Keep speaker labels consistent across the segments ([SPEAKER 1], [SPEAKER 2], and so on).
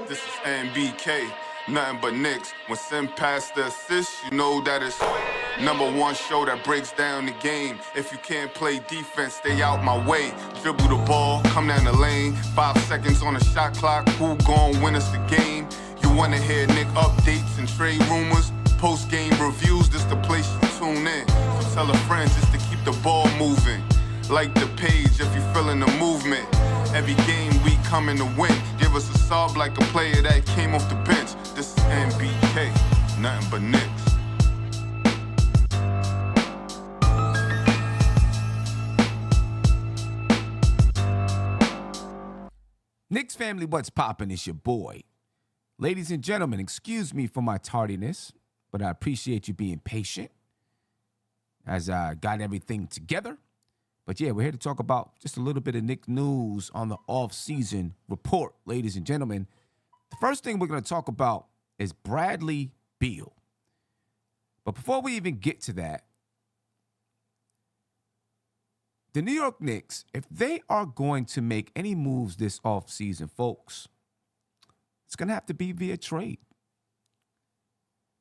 [SPEAKER 1] This is NBK, nothing but Knicks. When Sim pass the assist, you know that it's #1 show that breaks down the game. If you can't play defense, stay out my way. Dribble the ball, come down the lane. 5 seconds on the shot clock, who gon' win us the game? You wanna hear Nick updates and trade rumors? Post-game reviews, this the place you tune in. So tell a friend just to keep the ball moving. Like the page if you feeling the movement. Every game we coming to win. Give us a sub like a player that came off the bench. This is NBK, nothing but Knicks.
[SPEAKER 2] Knicks family, what's poppin'? It's your boy. Ladies and gentlemen, excuse me for my tardiness, but I appreciate you being patient as I got everything together. But yeah, we're here to talk about just a little bit of Knicks news on the off-season report, ladies and gentlemen. The first thing we're going to talk about is Bradley Beal. But before we even get to that, the New York Knicks, if they are going to make any moves this offseason, folks, it's going to have to be via trade.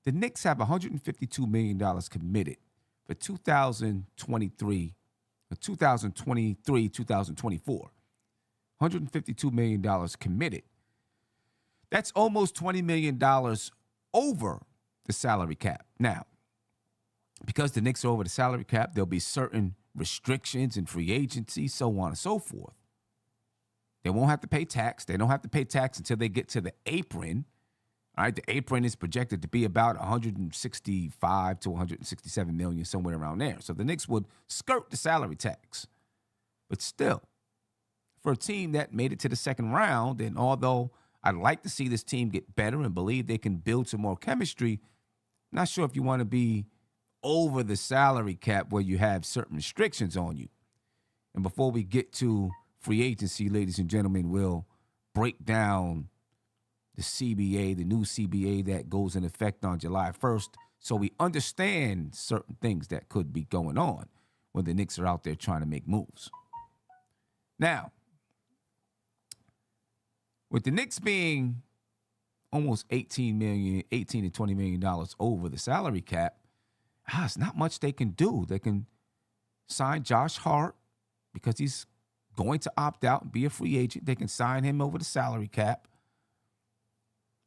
[SPEAKER 2] The Knicks have $152 million committed for 2023-2024. $152 million committed. That's almost $20 million over the salary cap. Now, because the Knicks are over the salary cap, there'll be certain restrictions in free agency, so on and so forth. They won't have to pay tax. They don't have to pay tax until they get to the apron. All right, the apron is projected to be about 165 to 167 million, somewhere around there. So the Knicks would skirt the salary tax. But still, for a team that made it to the second round, and although I'd like to see this team get better and believe they can build some more chemistry, not sure if you want to be over the salary cap where you have certain restrictions on you. And before we get to free agency, ladies and gentlemen, we'll break down the CBA, the new CBA that goes in effect on July 1st, so we understand certain things that could be going on when the Knicks are out there trying to make moves. Now, with the Knicks being almost $18 to $20 million over the salary cap, it's not much they can do. They can sign Josh Hart because he's going to opt out and be a free agent. They can sign him over the salary cap.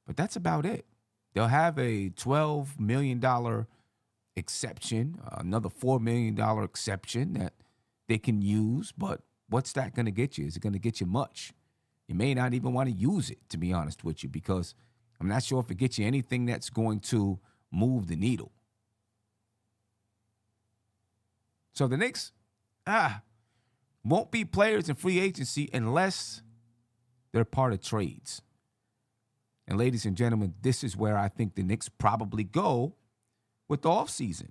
[SPEAKER 2] But that's about it. They'll have a $12 million exception, another $4 million exception that they can use. But what's that going to get you? Is it going to get you much? You may not even want to use it, to be honest with you, because I'm not sure if it gets you anything that's going to move the needle. So the Knicks won't be players in free agency unless they're part of trades. And ladies and gentlemen, this is where I think the Knicks probably go with the offseason,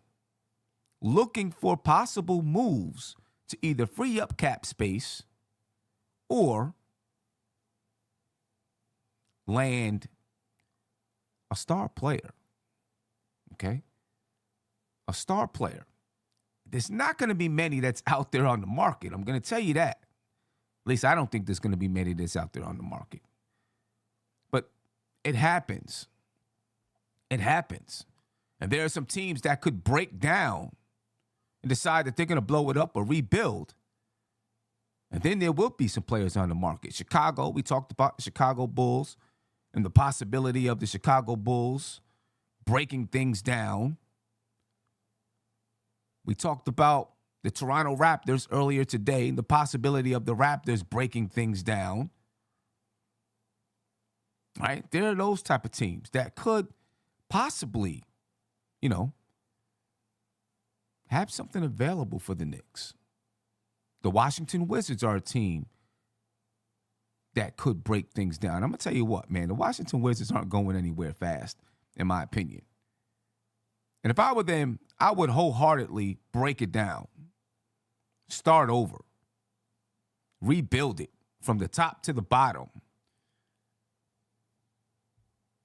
[SPEAKER 2] looking for possible moves to either free up cap space or land a star player, okay? A star player. There's not going to be many that's out there on the market. I'm going to tell you that. At least I don't think there's going to be many that's out there on the market. But it happens. It happens. And there are some teams that could break down and decide that they're going to blow it up or rebuild. And then there will be some players on the market. Chicago, we talked about the Chicago Bulls and the possibility of the Chicago Bulls breaking things down. We talked about the Toronto Raptors earlier today and the possibility of the Raptors breaking things down. Right? There are those type of teams that could possibly, have something available for the Knicks. The Washington Wizards are a team that could break things down. I'm going to tell you what, man, the Washington Wizards aren't going anywhere fast, in my opinion. And if I were them, I would wholeheartedly break it down, start over, rebuild it from the top to the bottom.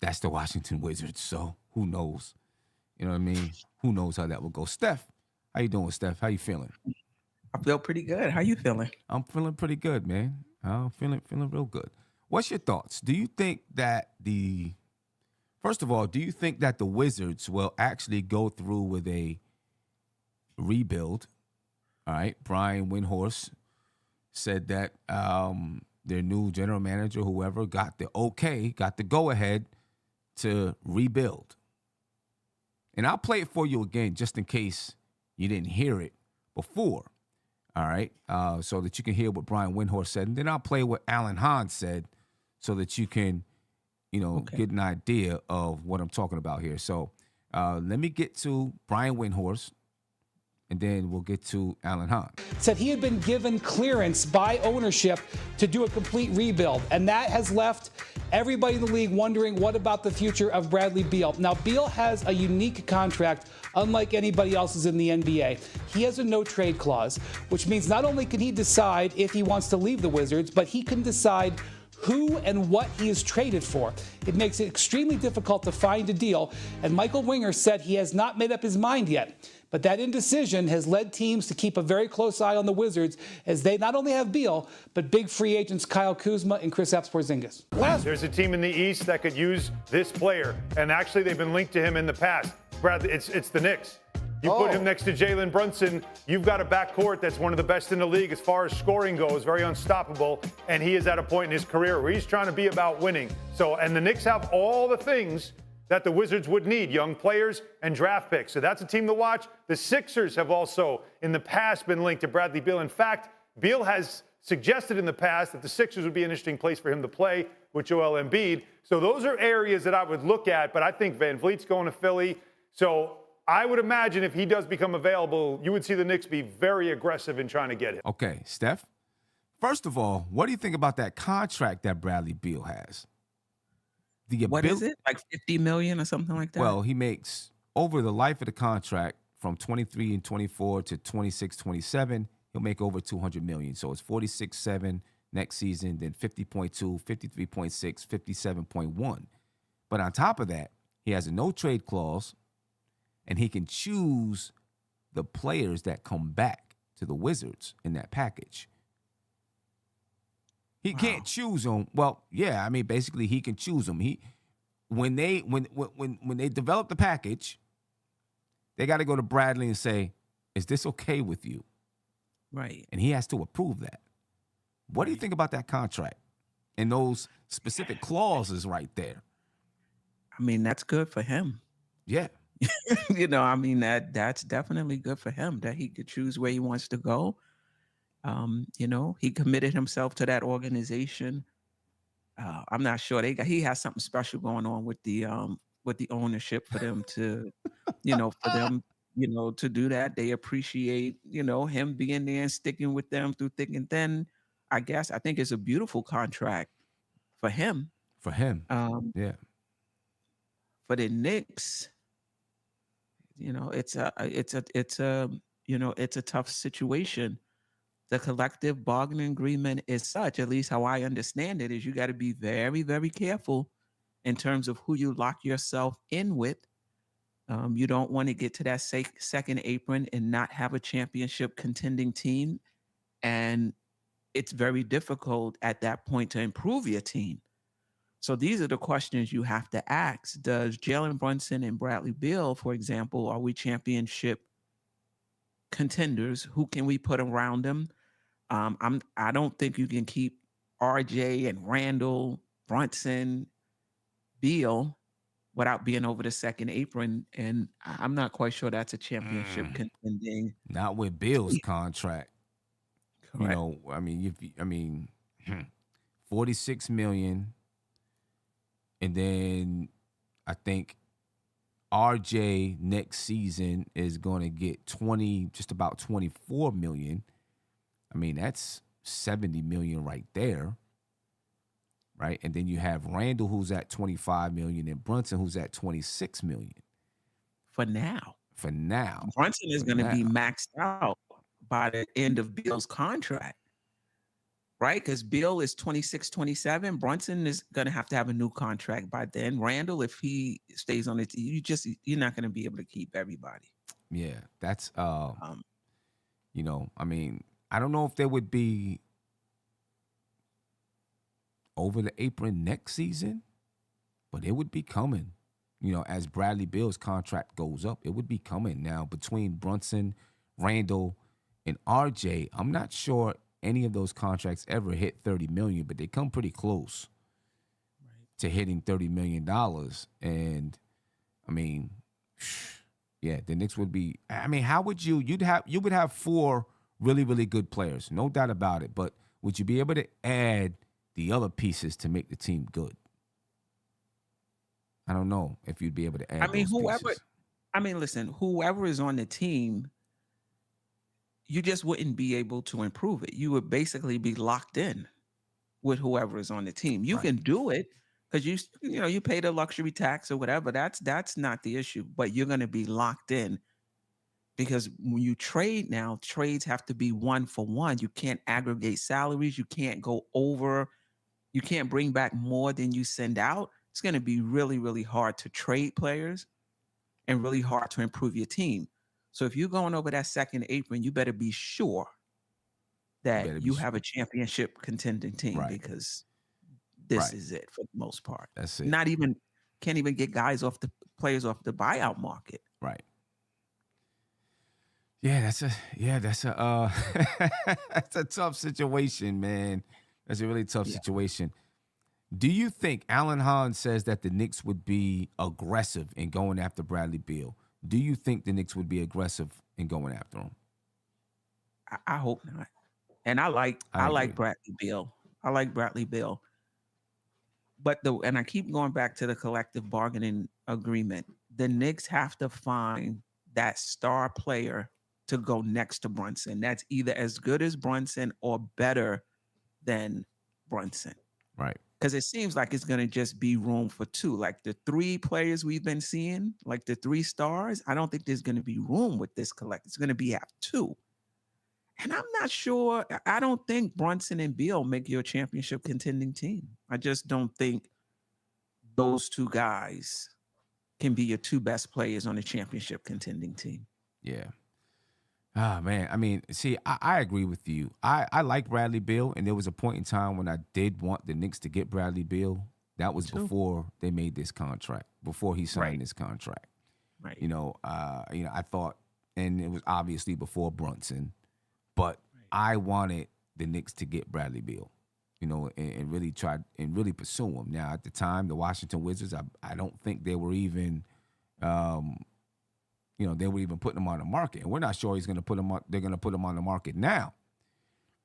[SPEAKER 2] That's the Washington Wizards, so who knows? You know what I mean? Who knows how that will go? Steph, how you doing, Steph? How you feeling?
[SPEAKER 3] I feel pretty good. How you feeling?
[SPEAKER 2] I'm feeling pretty good, man. I'm feeling real good. What's your thoughts? Do you think that first of all, do you think that the Wizards will actually go through with a rebuild? All right. Brian Windhorst said that their new general manager, whoever, got the go ahead to rebuild. And I'll play it for you again just in case you didn't hear it before. All right. So that you can hear what Brian Windhorst said. And then I'll play what Alan Hahn said so that you can, get an idea of what I'm talking about here. So let me get to Brian Windhorst, and then we'll get to Alan Hahn.
[SPEAKER 3] Said he had been given clearance by ownership to do a complete rebuild, and that has left everybody in the league wondering what about the future of Bradley Beal. Now, Beal has a unique contract, unlike anybody else's in the NBA. He has a no-trade clause, which means not only can he decide if he wants to leave the Wizards, but he can decide who and what he is traded for. It makes it extremely difficult to find a deal, and Michael Winger said he has not made up his mind yet. But that indecision has led teams to keep a very close eye on the Wizards as they not only have Beal, but big free agents Kyle Kuzma and Kristaps Porzingis.
[SPEAKER 4] There's a team in the East that could use this player, and actually they've been linked to him in the past. Brad, it's the Knicks. You put him next to Jalen Brunson, you've got a backcourt that's one of the best in the league as far as scoring goes, very unstoppable, and he is at a point in his career where he's trying to be about winning. So, and the Knicks have all the things that the Wizards would need, young players and draft picks. So that's a team to watch. The Sixers have also, in the past, been linked to Bradley Beal. In fact, Beal has suggested in the past that the Sixers would be an interesting place for him to play with Joel Embiid. So those are areas that I would look at, but I think Van Vliet's going to Philly. So I would imagine if he does become available, you would see the Knicks be very aggressive in trying to get him.
[SPEAKER 2] Okay, Steph, first of all, what do you think about that contract that Bradley Beal has?
[SPEAKER 5] What is it? Like $50 million or something like that?
[SPEAKER 2] Well, he makes over the life of the contract from 23 and 24 to 26, 27, he'll make over $200 million. So it's 46.7 next season, then 50.2, 53.6, 57.1. But on top of that, he has a no trade clause, and he can choose the players that come back to the Wizards in that package. He can't choose them. Well, yeah, I mean, basically, he can choose them. When they develop the package, they got to go to Bradley and say, "Is this okay with you?"
[SPEAKER 5] Right.
[SPEAKER 2] And he has to approve that. What do you think about that contract and those specific clauses right there?
[SPEAKER 5] I mean, that's good for him.
[SPEAKER 2] Yeah.
[SPEAKER 5] I mean, that's definitely good for him that he could choose where he wants to go. He committed himself to that organization. I'm not sure he has something special going on with the ownership for them to, to do that. They appreciate, him being there and sticking with them through thick and thin. I think it's a beautiful contract for him.
[SPEAKER 2] For him. Yeah.
[SPEAKER 5] For the Knicks, it's a tough situation. The collective bargaining agreement is such, at least how I understand it, is you got to be very, very careful in terms of who you lock yourself in with. You don't want to get to that second apron and not have a championship contending team. And it's very difficult at that point to improve your team. So these are the questions you have to ask. Does Jalen Brunson and Bradley Beal, for example, are we championship contenders? Who can we put around them? I don't think you can keep RJ and Randall, Brunson, Beal without being over the second apron, and I'm not quite sure that's a championship contending.
[SPEAKER 2] Not with Beal's contract.
[SPEAKER 5] Correct.
[SPEAKER 2] $46 million, and then I think RJ next season is going to get just about $24 million. I mean, that's $70 million right there, right? And then you have Randall, who's at $25 million, and Brunson, who's at $26 million.
[SPEAKER 5] For now. Brunson is going to be maxed out by the end of Beal's contract, right? Because Beal is 26, 27. Brunson is going to have a new contract by then. Randall, if he stays on it, you're not going to be able to keep everybody.
[SPEAKER 2] Yeah, that's I don't know if there would be over the apron next season, but it would be coming. As Bradley Beal's contract goes up, it would be coming. Now, between Brunson, Randall, and RJ, I'm not sure any of those contracts ever hit $30 million, but they come pretty close to hitting $30 million. And I mean, yeah, the Knicks would be. I mean, how would you would have 4 really, really good players, no doubt about it. But would you be able to add the other pieces to make the team good? I don't know if you'd be able to add.
[SPEAKER 5] I mean,
[SPEAKER 2] those pieces.
[SPEAKER 5] listen, whoever is on the team, you just wouldn't be able to improve it. You would basically be locked in with whoever is on the team. You can do it because you pay the luxury tax or whatever. That's not the issue, but you're going to be locked in because when you trade now, trades have to be 1-for-1. You can't aggregate salaries. You can't go over. You can't bring back more than you send out. It's going to be really, really hard to trade players and really hard to improve your team. So if you're going over that second apron, you better be sure that you have a championship contending team because this is it for the most part.
[SPEAKER 2] That's it.
[SPEAKER 5] Can't even get players off the buyout market.
[SPEAKER 2] Right. Yeah, that's a that's a tough situation, man. That's a really tough situation. Do you think Alan Hahn says that the Knicks would be aggressive in going after Bradley Beal? Do you think the Knicks would be aggressive in going after him?
[SPEAKER 5] I hope not. And I like Bradley Beal. I like Bradley Beal. But I keep going back to the collective bargaining agreement. The Knicks have to find that star player to go next to Brunson. That's either as good as Brunson or better than Brunson.
[SPEAKER 2] Right.
[SPEAKER 5] Because it seems like it's going to just be room for 2. Like the 3 players we've been seeing, like the 3 stars, I don't think there's going to be room with this collect. It's going to be at 2. And I'm not sure. I don't think Brunson and Beal make your championship contending team. I just don't think those 2 guys can be your 2 best players on a championship contending team.
[SPEAKER 2] Yeah. Ah, man. I mean, see, I agree with you. I like Bradley Beal, and there was a point in time when I did want the Knicks to get Bradley Beal. That was before they made this contract, before he signed this contract.
[SPEAKER 5] Right.
[SPEAKER 2] I thought, and it was obviously before Brunson, but I wanted the Knicks to get Bradley Beal, and really try and really pursue him. Now, at the time, the Washington Wizards, I don't think they were even they were even putting him on the market. And we're not sure they're going to put him on the market now.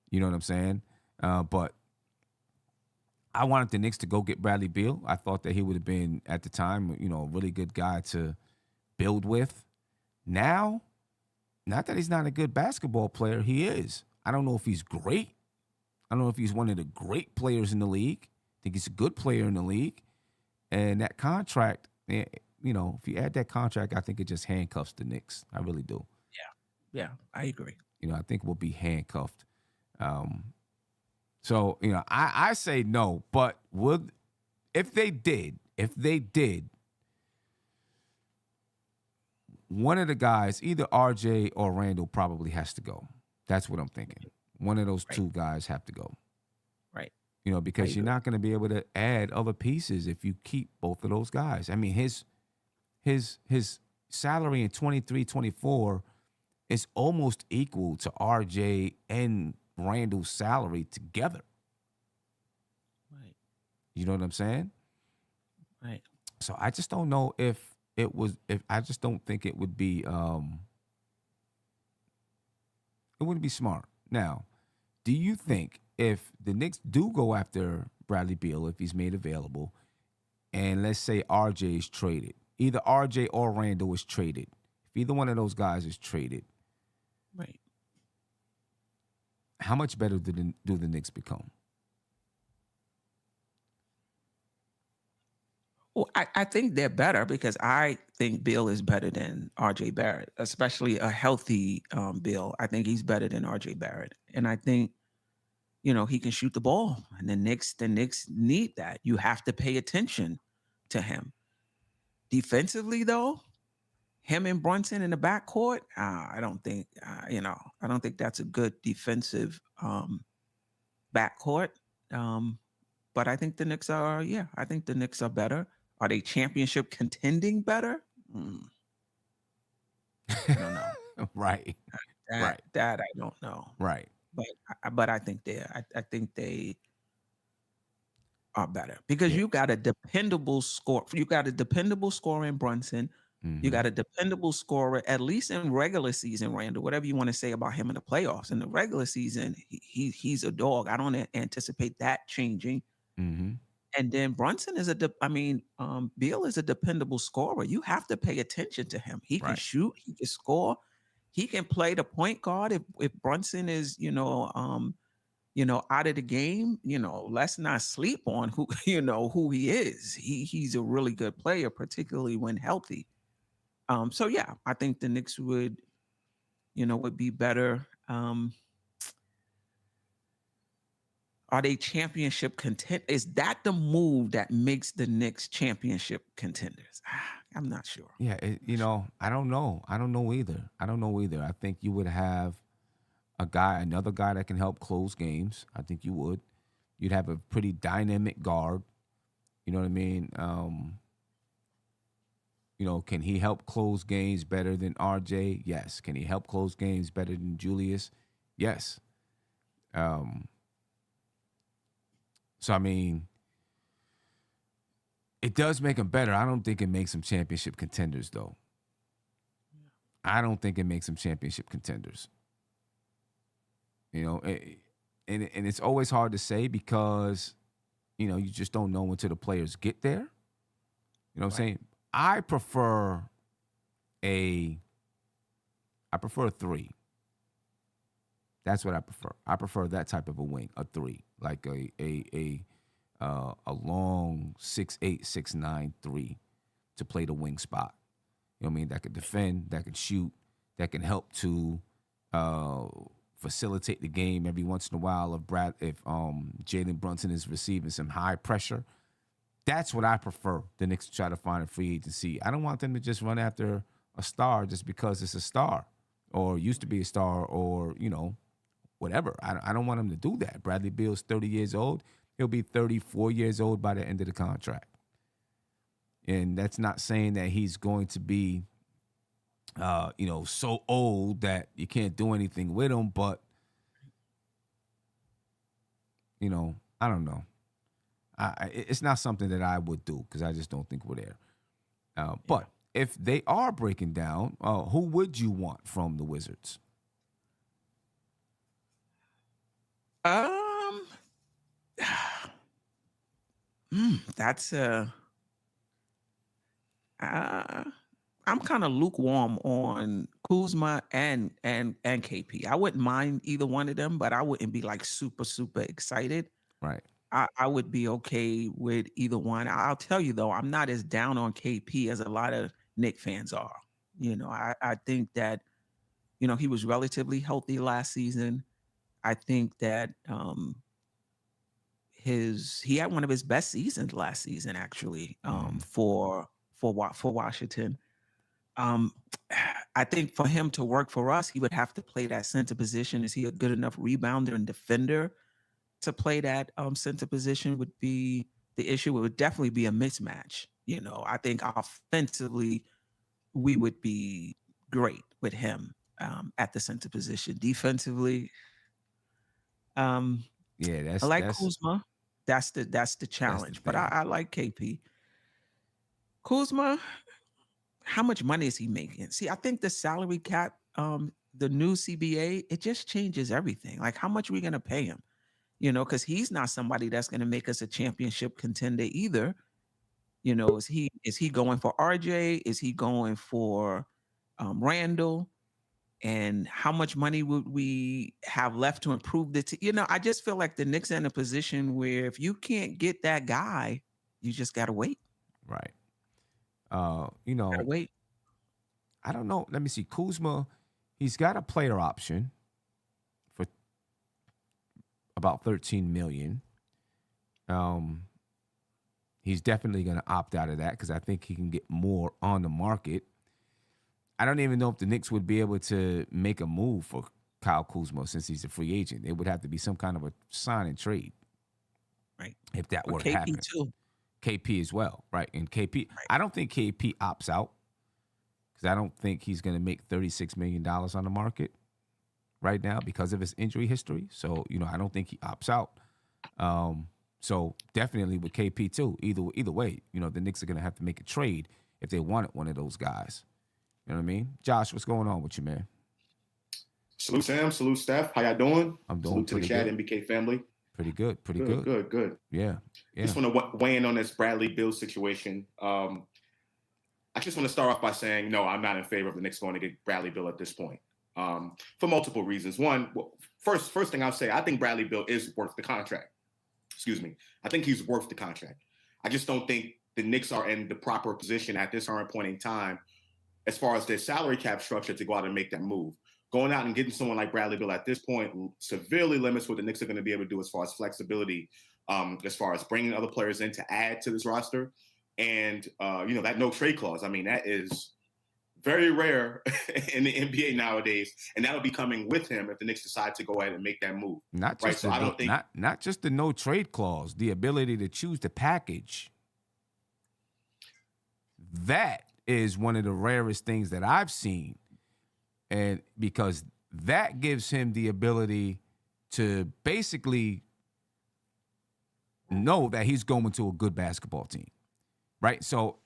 [SPEAKER 2] You know what I'm saying? But I wanted the Knicks to go get Bradley Beal. I thought that he would have been, at the time, a really good guy to build with. Now, not that he's not a good basketball player, he is. I don't know if he's great. I don't know if he's one of the great players in the league. I think he's a good player in the league. And that contract, if you add that contract, I think it just handcuffs the Knicks. I really do.
[SPEAKER 5] Yeah, I agree.
[SPEAKER 2] I think we'll be handcuffed. So, I say no, but if they did, one of the guys, either RJ or Randall, probably has to go. That's what I'm thinking. One of those 2 guys have to go.
[SPEAKER 5] Right.
[SPEAKER 2] Because you're not going to be able to add other pieces if you keep both of those guys. I mean, his salary in 23-24 is almost equal to RJ and Randall's salary together.
[SPEAKER 5] Right.
[SPEAKER 2] You know what I'm saying?
[SPEAKER 5] Right.
[SPEAKER 2] So I just don't know if I just don't think it would be it wouldn't be smart. Now, do you think if the Knicks do go after Bradley Beal, if he's made available, and let's say RJ is traded, either RJ or Randall is traded, if either one of those guys is traded,
[SPEAKER 5] right,
[SPEAKER 2] how much better do the Knicks become?
[SPEAKER 5] Well, I think they're better because I think Bill is better than RJ Barrett, especially a healthy Bill. I think he's better than RJ Barrett. And I think, he can shoot the ball. And the Knicks need that. You have to pay attention to him. Defensively, though, him and Brunson in the backcourt, I don't think, I don't think that's a good defensive backcourt. but I think the Knicks are. Yeah, I think the Knicks are better. Are they championship contending better? I don't know.
[SPEAKER 2] Right. Right.
[SPEAKER 5] That I don't know.
[SPEAKER 2] Right.
[SPEAKER 5] But I think I think they are better because
[SPEAKER 2] Yeah.
[SPEAKER 5] you got a dependable score. You got a dependable scorer in Brunson. You got a dependable scorer, at least in regular season, Randall. Whatever you want to say about him in the playoffs. In the regular season, he's a dog. I don't anticipate that changing.
[SPEAKER 2] Mm-hmm.
[SPEAKER 5] And then Brunson is Beal is a dependable scorer. You have to pay attention to him. He can
[SPEAKER 2] Right.
[SPEAKER 5] shoot, he can score, he can play the point guard. If Brunson is, out of the game, let's not sleep on who, who he is. He's a really good player, particularly when healthy. So yeah, I think the Knicks would be better. Are they championship content? Is that the move that makes the Knicks championship contenders? I'm not sure.
[SPEAKER 2] Yeah. I don't know. I don't know either. I think you would have another guy that can help close games. I think you would. You'd have a pretty dynamic guard. You know what I mean? Can he help close games better than RJ? Yes. Can he help close games better than Julius? Yes. So, I mean, it does make them better. I don't think it makes them championship contenders, though. I don't think it makes them championship contenders. And it's always hard to say because, you just don't know until the players get there. You know what I'm saying? I prefer a 3. That's what I prefer. I prefer that type of a wing, a 3, like a long 6'8", 6'9", 3 to play the wing spot. You know what I mean? That could defend, that could shoot, that can help to facilitate the game every once in a while. If Jalen Brunson is receiving some high pressure, that's what I prefer. The Knicks try to find a free agency. I don't want them to just run after a star just because it's a star or used to be a star or whatever. I don't want him to do that. Bradley Beal's 30 years old. He'll be 34 years old by the end of the contract. And that's not saying that he's going to be, so old that you can't do anything with him. But, I don't know. It's not something that I would do because I just don't think we're there. But if they are breaking down, who would you want from the Wizards?
[SPEAKER 5] That's I'm kind of lukewarm on Kuzma and KP. I wouldn't mind either one of them, but I wouldn't be like super excited.
[SPEAKER 2] Right.
[SPEAKER 5] I would be okay with either one. I'll tell you though, I'm not as down on KP as a lot of Knick fans are. I think that he was relatively healthy last season. I think that he had one of his best seasons last season, actually, for Washington. I think for him to work for us, he would have to play that center position. Is he a good enough rebounder and defender to play that center position? Would be the issue. It would definitely be a mismatch. I think offensively, we would be great with him at the center position. Defensively,
[SPEAKER 2] yeah,
[SPEAKER 5] I like Kuzma. That's the challenge. But I like KP. Kuzma, how much money is he making? See, I think the salary cap, the new CBA, it just changes everything. Like, how much are we going to pay him? Because he's not somebody that's going to make us a championship contender either. Is he going for RJ? Is he going for Randall? And how much money would we have left to improve the team? I just feel like the Knicks are in a position where if you can't get that guy, you just got to wait.
[SPEAKER 2] Right.
[SPEAKER 5] Gotta wait.
[SPEAKER 2] I don't know. Let me see. Kuzma, he's got a player option for about $13 million. He's definitely going to opt out of that because I think he can get more on the market. I don't even know if the Knicks would be able to make a move for Kyle Kuzma since he's a free agent. It would have to be some kind of a sign and trade.
[SPEAKER 5] Right.
[SPEAKER 2] if that
[SPEAKER 5] Or
[SPEAKER 2] were to
[SPEAKER 5] KP
[SPEAKER 2] happen.
[SPEAKER 5] too.
[SPEAKER 2] KP as well, right? And KP,
[SPEAKER 5] Right.
[SPEAKER 2] I don't think KP opts out because I don't think he's going to make $36 million on the market right now because of his injury history. So, I don't think he opts out. So definitely with KP too. Either way, the Knicks are going to have to make a trade if they wanted one of those guys. You know what I mean? Josh, what's going on with you, man?
[SPEAKER 6] Salute Sam, salute Steph. How y'all doing?
[SPEAKER 2] I'm doing
[SPEAKER 6] salute to the
[SPEAKER 2] pretty
[SPEAKER 6] chat,
[SPEAKER 2] good.
[SPEAKER 6] MBK family.
[SPEAKER 2] Pretty good.
[SPEAKER 6] Good.
[SPEAKER 2] Yeah.
[SPEAKER 6] Just want to weigh in on this Bradley Beal situation. I just want to start off by saying, no, I'm not in favor of the Knicks going to get Bradley Beal at this point for multiple reasons. One, first thing I'll say, I think Bradley Beal is worth the contract. Excuse me. I think he's worth the contract. I just don't think the Knicks are in the proper position at this current point in time as far as their salary cap structure to go out and make that move. Going out and getting someone like Bradley Beal at this point severely limits what the Knicks are going to be able to do as far as flexibility, as far as bringing other players in to add to this roster. And, that no trade clause, I mean, that is very rare in the NBA nowadays. And that'll be coming with him if the Knicks decide to go ahead and make that move.
[SPEAKER 2] Not
[SPEAKER 6] right?
[SPEAKER 2] just
[SPEAKER 6] So I don't think
[SPEAKER 2] not just the no trade clause, the ability to choose the package. That is one of the rarest things that I've seen. And because that gives him the ability to basically know that he's going to a good basketball team, right? So,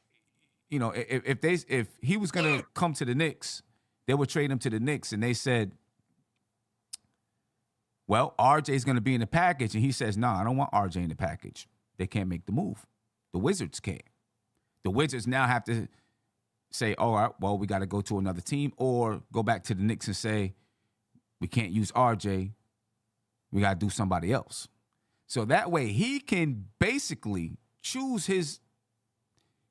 [SPEAKER 2] if he was going to come to the Knicks, they would trade him to the Knicks, and they said, well, RJ's going to be in the package, and he says, no, I don't want RJ in the package. They can't make the move. The Wizards can't. The Wizards now have to say, all right, well, we got to go to another team, or go back to the Knicks and say, we can't use RJ. We got to do somebody else. So that way he can basically choose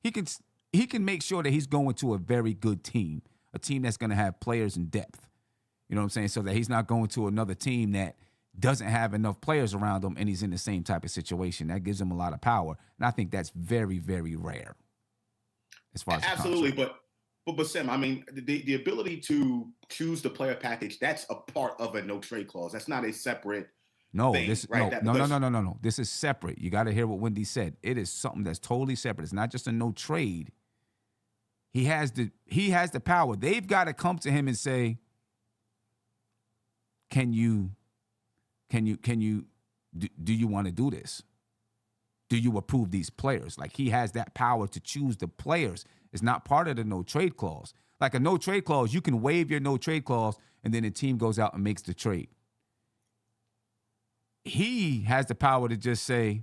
[SPEAKER 2] he can make sure that he's going to a very good team, a team that's going to have players in depth. You know what I'm saying? So that he's not going to another team that doesn't have enough players around him and he's in the same type of situation. That gives him a lot of power. And I think that's very, very rare. As far as
[SPEAKER 6] absolutely, but Sam, I mean, the ability to choose the player package, that's a part of a no trade clause. That's not a separate thing, right?
[SPEAKER 2] No. This is separate. You got to hear what Wendy said. It is something that's totally separate. It's not just a no trade. He has the power. They've got to come to him and say, do you want to do this? Do you approve these players? Like, he has that power to choose the players. It's not part of the no trade clause. Like a no trade clause, you can waive your no trade clause and then the team goes out and makes the trade. He has the power to just say,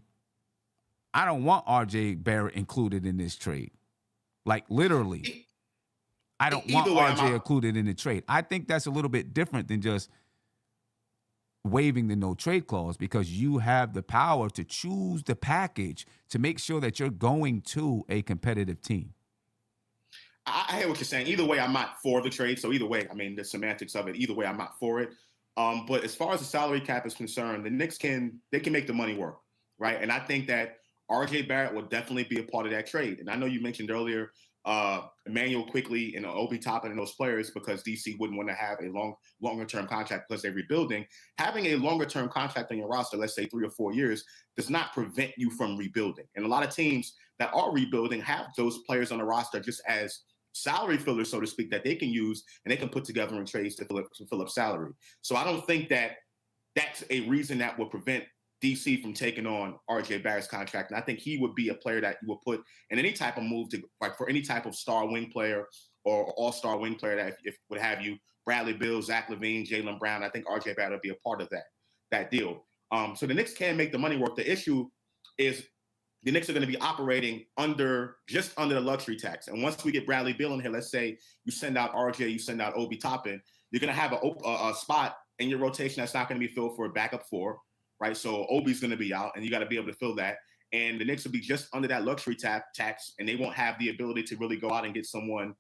[SPEAKER 2] I don't want RJ Barrett included in this trade. Like, literally, I don't want RJ included in the trade. I think that's a little bit different than just waiving the no trade clause, because you have the power to choose the package to make sure that you're going to a competitive team.
[SPEAKER 6] I hear what you're saying. Either way, I'm not for the trade. So either way, I mean, the semantics of it, either way, I'm not for it. But as far as the salary cap is concerned, the Knicks can make the money work, right? And I think that RJ Barrett will definitely be a part of that trade. And I know you mentioned earlier Emmanuel Quickly and Obi Toppin and those players, because DC wouldn't want to have a longer-term contract because they're rebuilding. Having a longer-term contract on your roster, let's say 3 or 4 years, does not prevent you from rebuilding. And a lot of teams that are rebuilding have those players on the roster just as salary fillers, so to speak, that they can use and they can put together in trades to fill up salary. So I don't think that that's a reason that would prevent DC from taking on RJ Barrett's contract. And I think he would be a player that you will put in any type of move to, like, for any type of star wing player or all-star wing player that if would have you, Bradley Beal, Zach LaVine, Jaylen Brown. I think RJ Barrett would be a part of that deal. So the Knicks can make the money work. The issue is the Knicks are going to be operating just under the luxury tax. And once we get Bradley Beal in here, let's say you send out RJ, you send out Obi Toppin, you're going to have a spot in your rotation that's not going to be filled for a backup 4. Right, so Obi's going to be out, and you got to be able to fill that. And the Knicks will be just under that luxury tax, and they won't have the ability to really go out and get someone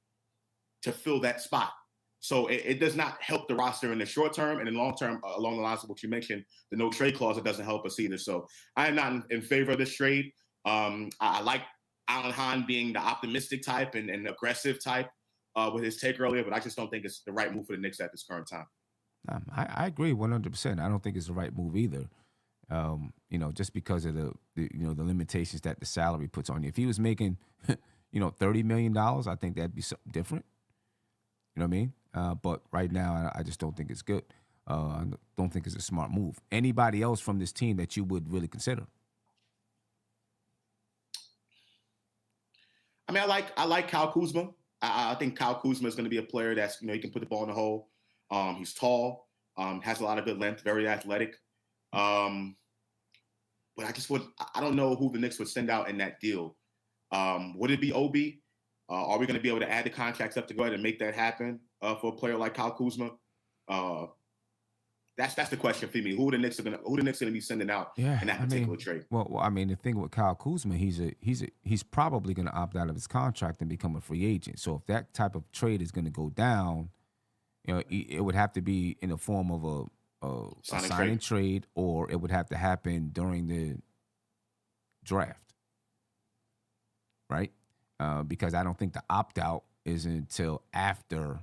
[SPEAKER 6] to fill that spot. So it does not help the roster in the short term, and in long term, along the lines of what you mentioned, the no trade clause, it doesn't help us either. So I am not in favor of this trade. I like Alan Hahn being the optimistic type and aggressive type with his take earlier, but I just don't think it's the right move for the Knicks at this current time.
[SPEAKER 2] I agree 100%. I don't think it's the right move either. Just because of the limitations that the salary puts on you. If he was making, $30 million, I think that'd be something different. You know what I mean? But right now, I just don't think it's good. I don't think it's a smart move. Anybody else from this team that you would really consider?
[SPEAKER 6] I mean, I like Kyle Kuzma. I think Kyle Kuzma is going to be a player that's, he can put the ball in the hole. He's tall, has a lot of good length, very athletic. But I don't know who the Knicks would send out in that deal. Would it be Obi? Are we going to be able to add the contracts up to go ahead and make that happen for a player like Kyle Kuzma? That's the question for me. Who the Knicks going to be sending out in that particular trade?
[SPEAKER 2] Well, I mean, the thing with Kyle Kuzma, he's probably going to opt out of his contract and become a free agent. So if that type of trade is going to go down, it would have to be in the form of a signing trade, or it would have to happen during the draft, right? Because I don't think the opt out is until after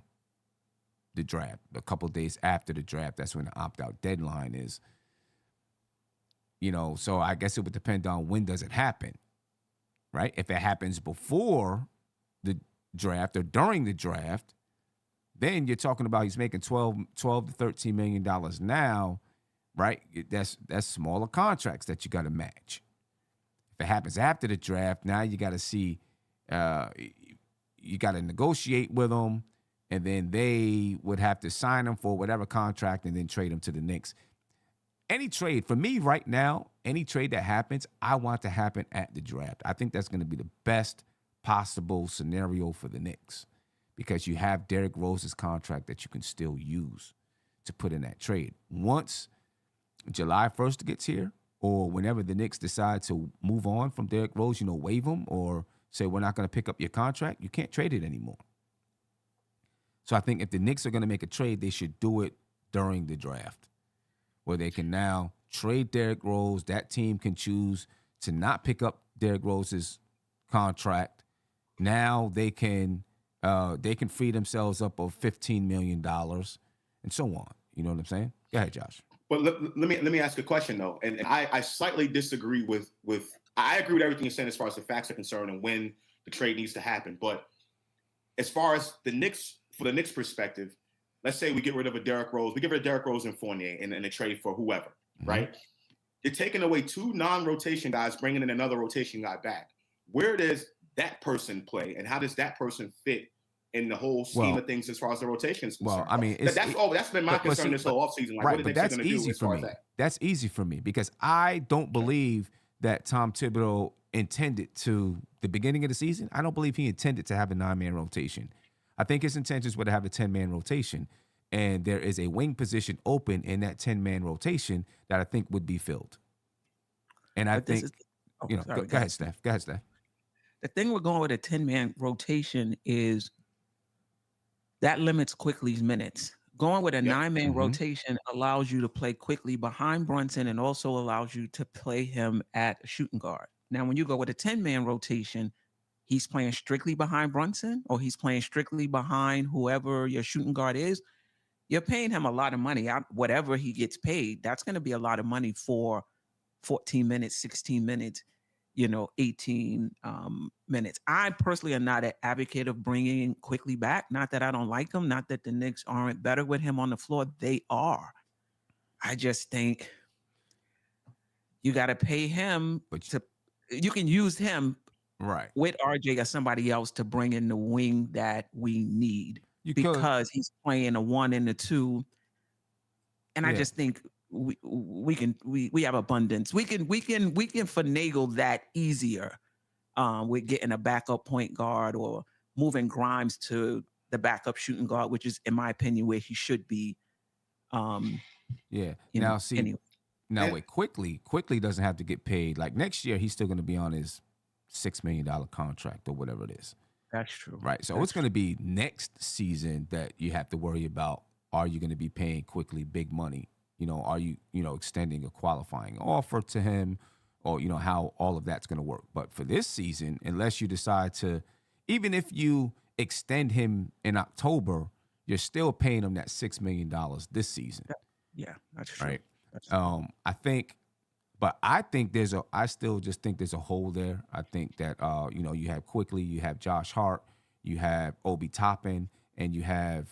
[SPEAKER 2] the draft, a couple of days after the draft. That's when the opt-out deadline is. So I guess it would depend on when does it happen, right? If it happens before the draft or during the draft, then you're talking about he's making $12 to $13 million now, right? That's smaller contracts that you got to match. If it happens after the draft, now you got to see, you got to negotiate with them. And then they would have to sign him for whatever contract and then trade him to the Knicks. Any trade, for me right now, any trade that happens, I want to happen at the draft. I think that's going to be the best possible scenario for the Knicks because you have Derrick Rose's contract that you can still use to put in that trade. Once July 1st gets here or whenever the Knicks decide to move on from Derrick Rose, waive him or say we're not going to pick up your contract, you can't trade it anymore. So I think if the Knicks are going to make a trade, they should do it during the draft, where they can now trade Derrick Rose. That team can choose to not pick up Derrick Rose's contract. Now they can free themselves up of $15 million and so on. You know what I'm saying? Go ahead, Josh.
[SPEAKER 6] But let me ask a question though, and I slightly disagree with. I agree with everything you're saying as far as the facts are concerned and when the trade needs to happen. But as far as the Knicks. For the Knicks' perspective, let's say we get rid of a Derrick Rose. We get rid of Derrick Rose and Fournier in a trade for whoever, right? You're taking away two non-rotation guys, bringing in another rotation guy back. Where does that person play, and how does that person fit in the whole scheme of things as far as the rotation is concerned?
[SPEAKER 2] Well, I mean,
[SPEAKER 6] that's been my concern this whole offseason. Like,
[SPEAKER 2] right,
[SPEAKER 6] what are the Knicks going to do as far as that?
[SPEAKER 2] That's easy for me because I don't believe that Tom Thibodeau intended to, the beginning of the season, I don't believe he intended to have a 9-man rotation. I think his intentions were to have a 10-man rotation, and there is a wing position open in that 10-man rotation that I think would be filled. And I think, go ahead, Steph. Go ahead, Steph.
[SPEAKER 5] The thing we're going with a 10-man rotation is that limits Quickly's minutes. Going with a 9-man rotation allows you to play Quickly behind Brunson and also allows you to play him at shooting guard. Now, when you go with a 10-man rotation, he's playing strictly behind Brunson or he's playing strictly behind whoever your shooting guard is, you're paying him a lot of money. Whatever he gets paid, that's going to be a lot of money for 14 minutes, 16 minutes, 18 minutes. I personally am not an advocate of bringing Quickly back. Not that I don't like him, not that the Knicks aren't better with him on the floor. They are. I just think you got to pay him you can use him
[SPEAKER 2] right
[SPEAKER 5] with RJ or somebody else to bring in the wing that we need because he's playing a 1 and a 2. And I just think we have abundance. We can finagle that easier with getting a backup point guard or moving Grimes to the backup shooting guard, which is, in my opinion, where he should be.
[SPEAKER 2] Now with Quickly doesn't have to get paid. Like next year, he's still going to be on his $6 million contract or whatever it is.
[SPEAKER 5] That's true.
[SPEAKER 2] Right. So it's going to be next season that you have to worry about. Are you going to be paying Quickly big money? Are you, extending a qualifying offer to him or, how all of that's going to work. But for this season, unless you decide to, even if you extend him in October, you're still paying him that $6 million this season.
[SPEAKER 5] Yeah, that's true.
[SPEAKER 2] Right.
[SPEAKER 5] That's true.
[SPEAKER 2] I think But I still just think there's a hole there. I think that you have Quickly, you have Josh Hart, you have Obi Toppin, and you have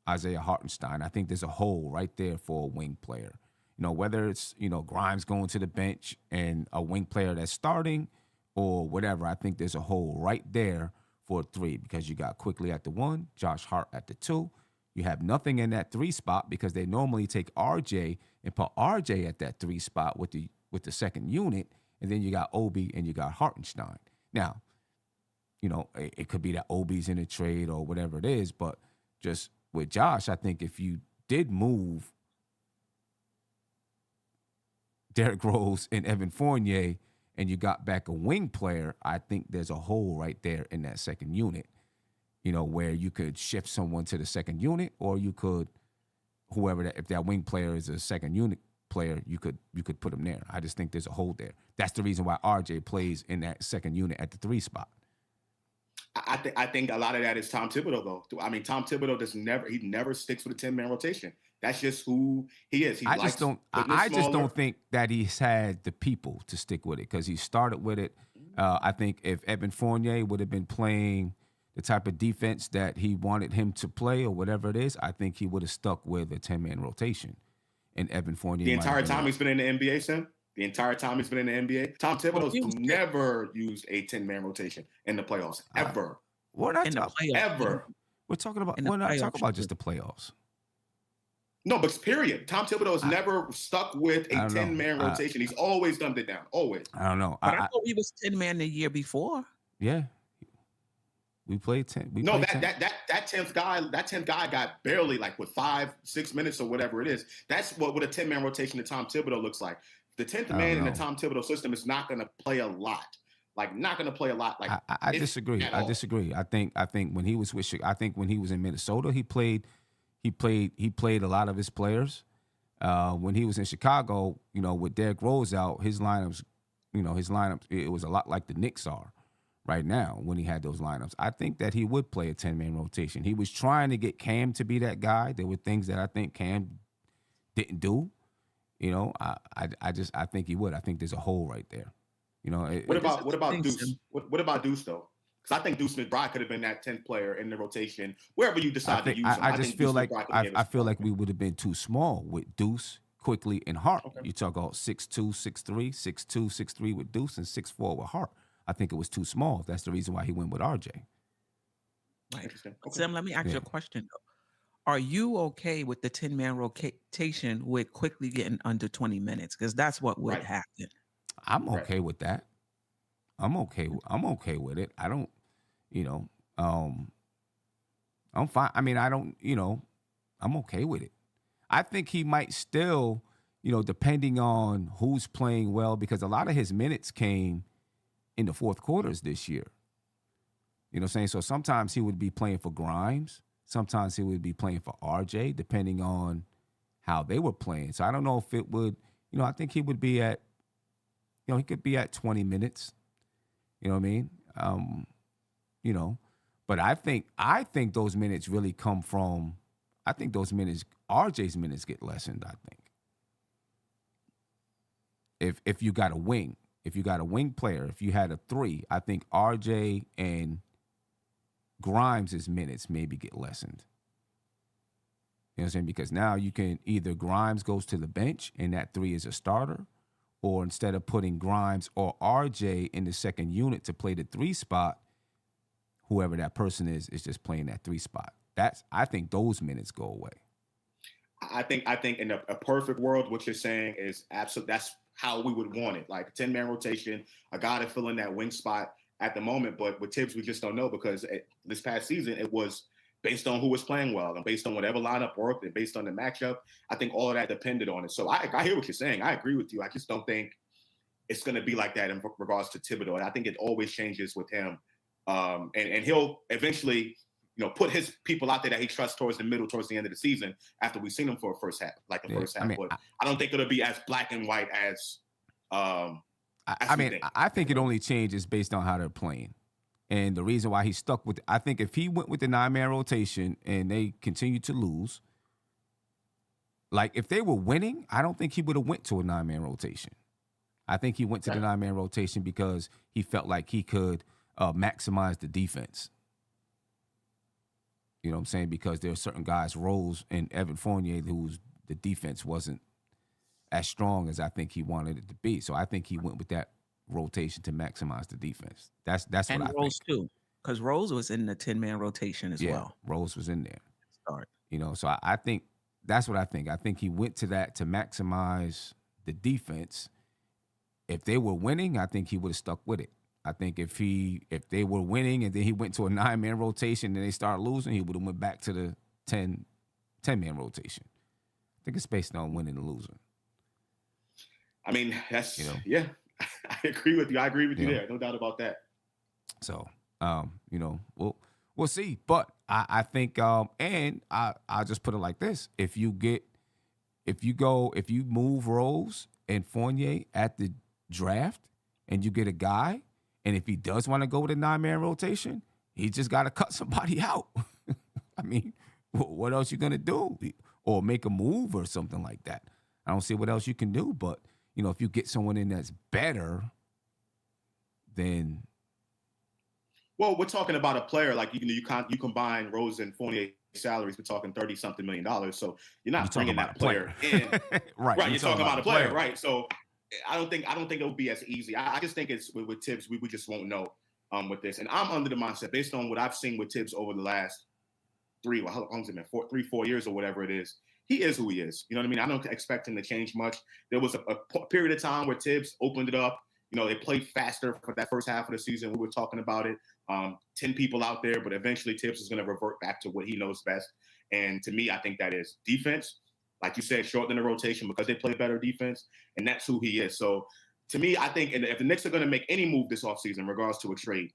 [SPEAKER 2] Isaiah Hartenstein. I think there's a hole right there for a wing player. Whether it's Grimes going to the bench and a wing player that's starting or whatever, I think there's a hole right there for a 3 because you got Quickly at the 1, Josh Hart at the 2. You have nothing in that 3 spot because they normally take RJ and put RJ at that 3 spot with the second unit, and then you got Obi and you got Hartenstein. Now, it could be that Obi's in a trade or whatever it is, but just with Josh, I think if you did move Derrick Rose and Evan Fournier and you got back a wing player, I think there's a hole right there in that second unit, where you could shift someone to the second unit, or you could, if that wing player is a second unit player, you could put him there. I just think there's a hole there. That's the reason why RJ plays in that second unit at the 3 spot.
[SPEAKER 6] I think a lot of that is Tom Thibodeau, though. I mean, Tom Thibodeau he never sticks with a 10-man rotation. That's just who he is.
[SPEAKER 2] I just don't think that he's had the people to stick with it because he started with it. I think if Evan Fournier would have been playing the type of defense that he wanted him to play or whatever it is, I think he would have stuck with a 10-man rotation. And Evan Fournier.
[SPEAKER 6] The entire time he's been in the NBA, Sam? The entire time he's been in the NBA? Tom Thibodeau's never used a 10-man rotation in the playoffs, ever.
[SPEAKER 2] We're not talking
[SPEAKER 6] ever.
[SPEAKER 2] We're not talking about just the playoffs.
[SPEAKER 6] No, but period. Tom Thibodeau has never stuck with a 10-man rotation. He's always dumbed it down. Always.
[SPEAKER 2] I don't know.
[SPEAKER 5] But I thought he was 10-man the year before.
[SPEAKER 2] Yeah. We played 10.
[SPEAKER 6] That 10th guy got barely like with 5-6 minutes or whatever it is. That's what a 10-man rotation to Tom Thibodeau looks like. The 10th man in the Tom Thibodeau system is not going to play a lot. Like not going to play a lot. Like
[SPEAKER 2] I disagree. I think when he was when he was in Minnesota, he played a lot of his players. When he was in Chicago, with Derrick Rose out, his lineups, it was a lot like the Knicks are right now when he had those lineups. I think that he would play a 10-man rotation. He was trying to get Cam to be that guy. There were things that I think Cam didn't do. I think he would. I think there's a hole right there.
[SPEAKER 6] What about Deuce? What about Deuce though? Because I think Deuce McBride could have been that 10th player in the rotation wherever you decide to use him.
[SPEAKER 2] I just feel like we would have been too small with Deuce, Quickly, and Hart. Okay. You talk about 6'2", 6'3", 6'2", 6'3" with Deuce and 6'4" with Hart. I think it was too small. That's the reason why he went with RJ.
[SPEAKER 5] Right. Okay. Sam, let me ask you a question though. Are you okay with the 10-man rotation with Quickly getting under 20 minutes? Because that's what would happen.
[SPEAKER 2] I'm okay with that. I'm okay with it. I don't, I'm fine. I mean, I don't, I'm okay with it. I think he might still, depending on who's playing well, because a lot of his minutes came in the fourth quarters this year. You know what I'm saying? So sometimes he would be playing for Grimes. Sometimes he would be playing for RJ, depending on how they were playing. So I don't know if it would, I think he would be at, he could be at 20 minutes. You know what I mean? But I think those minutes really come from, RJ's minutes get lessened, I think. If you got a wing player, if you had a 3, I think RJ and Grimes' minutes maybe get lessened. You know what I'm saying? Because now you can either Grimes goes to the bench and that 3 is a starter, or instead of putting Grimes or RJ in the second unit to play the 3 spot, whoever that person is just playing that 3 spot. I think those minutes go away.
[SPEAKER 6] I think in a perfect world, what you're saying is absolute. That's how we would want it. Like a 10-man rotation, a guy to fill in that wing spot at the moment. But with Tibbs, we just don't know because this past season, it was based on who was playing well and based on whatever lineup worked and based on the matchup. I think all of that depended on it. So I hear what you're saying. I agree with you. I just don't think it's going to be like that in regards to Thibodeau. And I think it always changes with him. And he'll eventually, put his people out there that he trusts towards the end of the season after we've seen him for a first half. But I don't think it'll be as black and white as
[SPEAKER 2] I think it only changes based on how they're playing. And the reason why he stuck with, I think if he went with the 9-man rotation and they continued to lose, like if they were winning, I don't think he would have went to a 9-man rotation. I think he went to the 9-man rotation because he felt like he could maximize the defense. You know what I'm saying? Because there are certain guys, Rose and Evan Fournier, whose the defense wasn't as strong as I think he wanted it to be. So I think he went with that rotation to maximize the defense. That's
[SPEAKER 5] And
[SPEAKER 2] what I
[SPEAKER 5] Rose
[SPEAKER 2] think.
[SPEAKER 5] too, because Rose was in the 10-man rotation as well.
[SPEAKER 2] Rose was in there.
[SPEAKER 5] Start.
[SPEAKER 2] You know, so I think that's what I think. I think he went to that to maximize the defense. If they were winning, I think he would have stuck with it. I think if they were winning and then he went to a 9-man rotation and they started losing, he would have went back to the 10-man rotation. I think it's based on winning and losing.
[SPEAKER 6] I mean, that's yeah. I agree with you. I agree with you there. No doubt about that.
[SPEAKER 2] So, we'll see. But I think, and I'll just put it like this: if you move Rose and Fournier at the draft, and you get a guy, and if he does want to go with a 9-man rotation, he just got to cut somebody out. I mean, what else you gonna do? Or make a move or something like that. I don't see what else you can do. But if you get someone in that's better, then.
[SPEAKER 6] Well, we're talking about a player like you combine Rose and Fournier salaries. We're talking $30-something million. So you're not bringing that player in,
[SPEAKER 2] right?
[SPEAKER 6] You're talking about a player, right? So I don't think it'll be as easy. I just think it's with Tibbs. We just won't know with this. And I'm under the mindset based on what I've seen with Tibbs over the last 3 years or whatever it is. He is who he is. You know what I mean? I don't expect him to change much. There was a period of time where Tibbs opened it up. They played faster for that first half of the season. We were talking about it. 10 people out there, but eventually Tibbs is going to revert back to what he knows best. And to me, I think that is defense. Like you said, shorten the rotation because they play better defense, and that's who he is. So to me, I think if the Knicks are going to make any move this offseason in regards to a trade,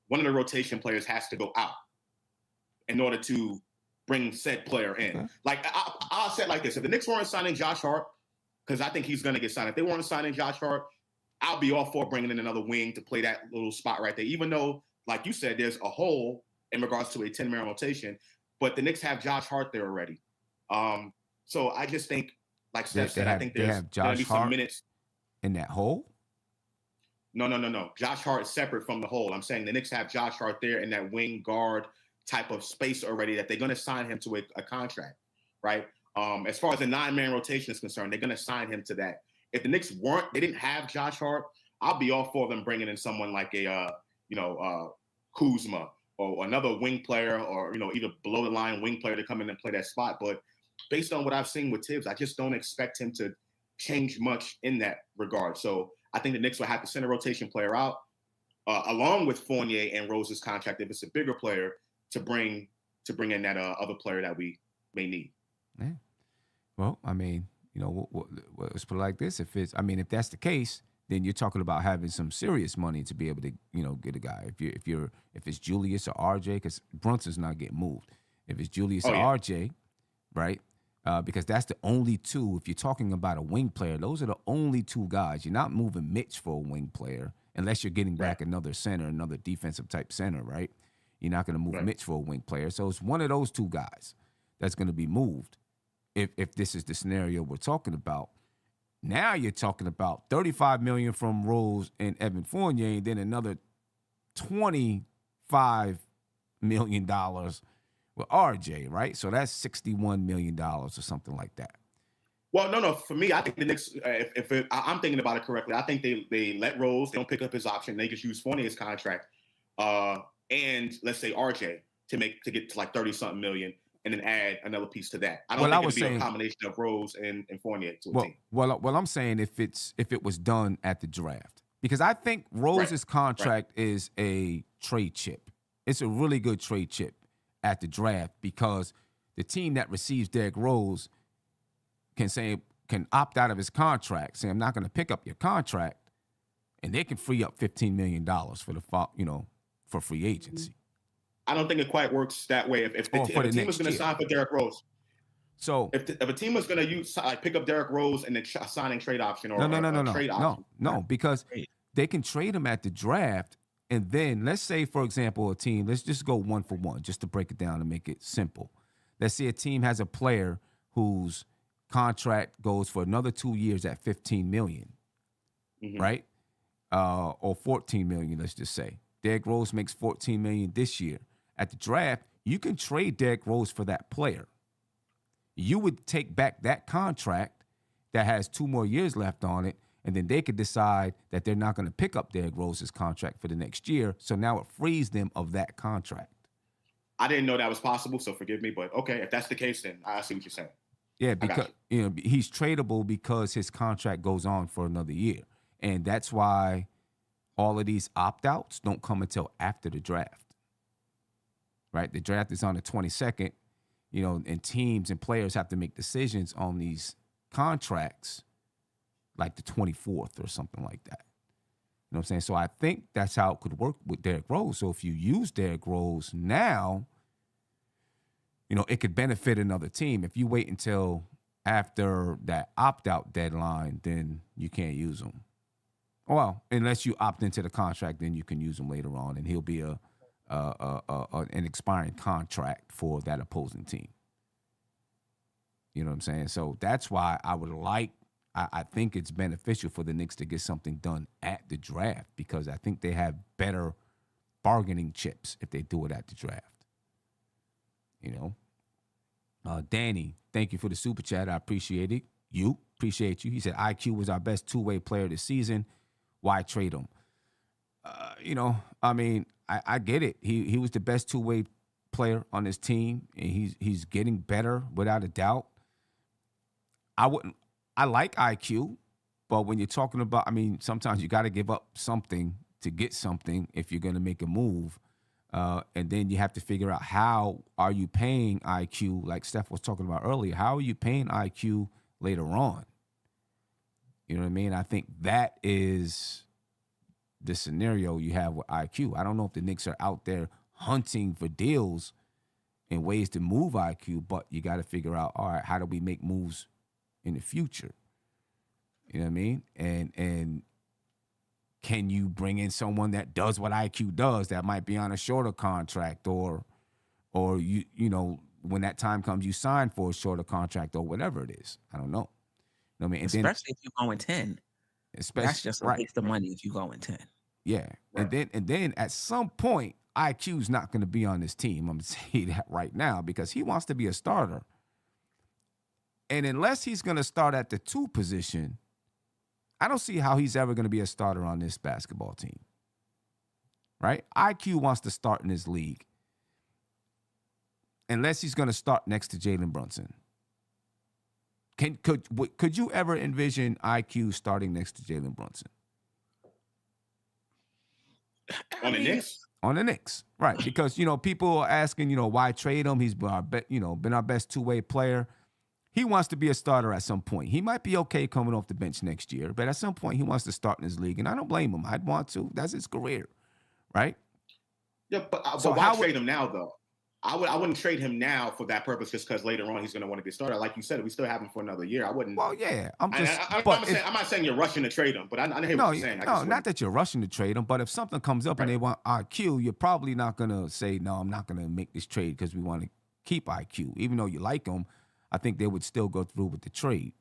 [SPEAKER 6] one of the rotation players has to go out in order to bring said player in.
[SPEAKER 2] Okay.
[SPEAKER 6] Like I'll say it like this: if the Knicks weren't signing Josh Hart, because I think he's going to get signed. If they weren't signing Josh Hart, I'll be all for bringing in another wing to play that little spot right there. Even though, like you said, there's a hole in regards to a 10-man rotation, but the Knicks have Josh Hart there already. So I just think, like Steph said, I think there's going to be some minutes
[SPEAKER 2] in that hole.
[SPEAKER 6] No. Josh Hart is separate from the hole. I'm saying the Knicks have Josh Hart there in that wing guard type of space already that they're going to sign him to a contract, right? As far as the 9-man rotation is concerned, they're going to sign him to that. If the Knicks they didn't have Josh Hart, I'll be all for them bringing in someone like Kuzma or another wing player or, either below the line wing player to come in and play that spot. But based on what I've seen with Tibbs, I just don't expect him to change much in that regard. So I think the Knicks will have to send a rotation player out along with Fournier and Rose's contract if it's a bigger player to bring in that other player that we may need.
[SPEAKER 2] Yeah. Well, I mean, let's put it like this: if that's the case, then you're talking about having some serious money to be able to, get a guy. If it's Julius or RJ, because Brunson's not getting moved. If it's Julius or RJ, right? Because that's the only two. If you're talking about a wing player, those are the only two guys. You're not moving Mitch for a wing player unless you're getting back another center, another defensive type center, right? You're not going to move Mitch for a wing player. So it's one of those two guys that's going to be moved. If this is the scenario we're talking about. Now you're talking about $35 million from Rose and Evan Fournier, and then another $25 million with RJ, right? So that's $61 million or something like that.
[SPEAKER 6] Well, no. For me, I think the Knicks, I'm thinking about it correctly, I think they let Rose, they don't pick up his option. They just use Fournier's contract and let's say RJ to get to like 30-something million. And then add another piece to that. I don't think it'll be a combination of Rose and Fournier to a team.
[SPEAKER 2] Well, I'm saying if it was done at the draft, because I think Rose's contract is a trade chip. It's a really good trade chip at the draft because the team that receives Derrick Rose can opt out of his contract, say I'm not going to pick up your contract, and they can free up $15 million for free agency.
[SPEAKER 6] I don't think it quite works that way. If a team was going to sign for Derrick Rose, so if a team was going to pick up Derrick Rose and then signing trade option or trade option,
[SPEAKER 2] no, because they can trade him at the draft, and then let's say, for example, a team. Let's just go one for one, just to break it down and make it simple. Let's say a team has a player whose contract goes for another 2 years at $15 million. right? Or 14 million, let's just say. Derrick Rose makes 14 million this year. At the draft, you can trade Derrick Rose for that player. You would take back that contract that has 2 more years left on it, and then they could decide that they're not going to pick up Derrick Rose's contract for the next year. So now it frees them of that contract.
[SPEAKER 6] I didn't know that was possible, so forgive me. But okay, if that's the case, then I see what you're saying.
[SPEAKER 2] Yeah, because he's tradable because his contract goes on for another year. And that's why all of these opt-outs don't come until after the draft. Right? The draft is on the 22nd, and teams and players have to make decisions on these contracts like the 24th or something like that. You know what I'm saying? So I think that's how it could work with Derrick Rose. So if you use Derrick Rose now, it could benefit another team. If you wait until after that opt-out deadline, then you can't use him. Well, unless you opt into the contract, then you can use him later on, and he'll be an expiring contract for that opposing team. You know what I'm saying? So that's why I think it's beneficial for the Knicks to get something done at the draft, because I think they have better bargaining chips if they do it at the draft. Danny, thank you for the super chat. I appreciate it. Appreciate you. He said IQ was our best two-way player this season. Why trade him? I get it. He was the best two-way player on his team, and he's getting better without a doubt. I like IQ, but when you're talking about, sometimes you got to give up something to get something if you're going to make a move. And then you have to figure out, how are you paying IQ, like Steph was talking about earlier, how are you paying IQ later on? You know what I mean? I think that is the scenario you have with IQ. I don't know if the Knicks are out there hunting for deals and ways to move IQ, but you got to figure out, all right, how do we make moves in the future? You know what I mean? And can you bring in someone that does what IQ does, that might be on a shorter contract, or when that time comes, you sign for a shorter contract or whatever it is. I don't know. You know what I mean? And
[SPEAKER 5] especially if you're going 10. That's just a waste of money if you go in 10.
[SPEAKER 2] Yeah. Right. And then at some point, IQ's not going to be on this team. I'm going to say that right now, because he wants to be a starter. And unless he's going to start at the 2 position, I don't see how he's ever going to be a starter on this basketball team. Right? IQ wants to start in this league, unless he's going to start next to Jalen Brunson. Could you ever envision IQ starting next to Jalen Brunson?
[SPEAKER 6] On the Knicks?
[SPEAKER 2] On the Knicks, right? Because people are asking, why trade him? He's been our best two-way player. He wants to be a starter at some point. He might be okay coming off the bench next year, but at some point he wants to start in his league, and I don't blame him. I'd want to. That's his career, right?
[SPEAKER 6] Yeah, but why trade him now, though? I wouldn't trade him now for that purpose, just because later on he's going to want to be a starter. Like you said, we still have him for another year. I wouldn't.
[SPEAKER 2] Well, yeah, I'm
[SPEAKER 6] not saying you're rushing to trade him, but I hear what you're saying.
[SPEAKER 2] No, not that you're rushing to trade him, but if something comes up and they want IQ, you're probably not going to say, no, I'm not going to make this trade because we want to keep IQ. Even though you like him, I think they would still go through with the trade,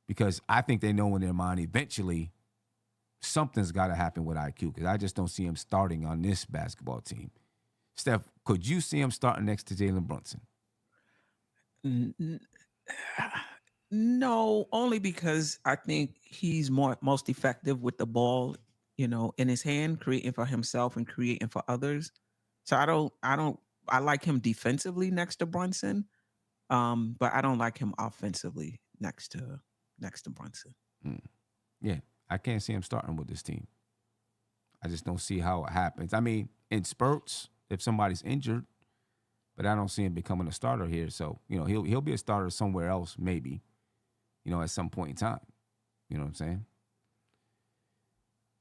[SPEAKER 2] because I think they know in their mind eventually something's got to happen with IQ, because I just don't see him starting on this basketball team. Steph, could you see him starting next to Jalen Brunson?
[SPEAKER 5] No, only because I think he's most effective with the ball, in his hand, creating for himself and creating for others. So I like him defensively next to Brunson, but I don't like him offensively next to Brunson.
[SPEAKER 2] Yeah, I can't see him starting with this team. I just don't see how it happens. In spurts, if somebody's injured, but I don't see him becoming a starter here. So, he'll be a starter somewhere else, maybe, at some point in time. You know what I'm saying?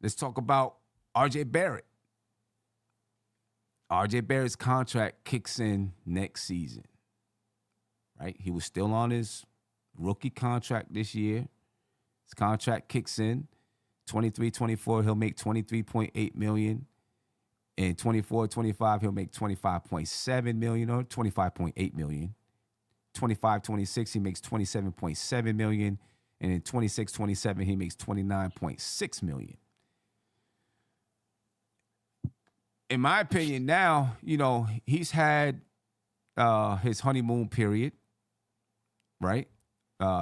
[SPEAKER 2] Let's talk about R.J. Barrett. R.J. Barrett's contract kicks in next season, right? He was still on his rookie contract this year. His contract kicks in 23-24. He'll make $23.8 million. In 24-25, he'll make $25.7 million or $25.8 million. 25-26, he makes $27.7 million. And in 26-27, he makes $29.6 million. In my opinion, now, he's had his honeymoon period, right?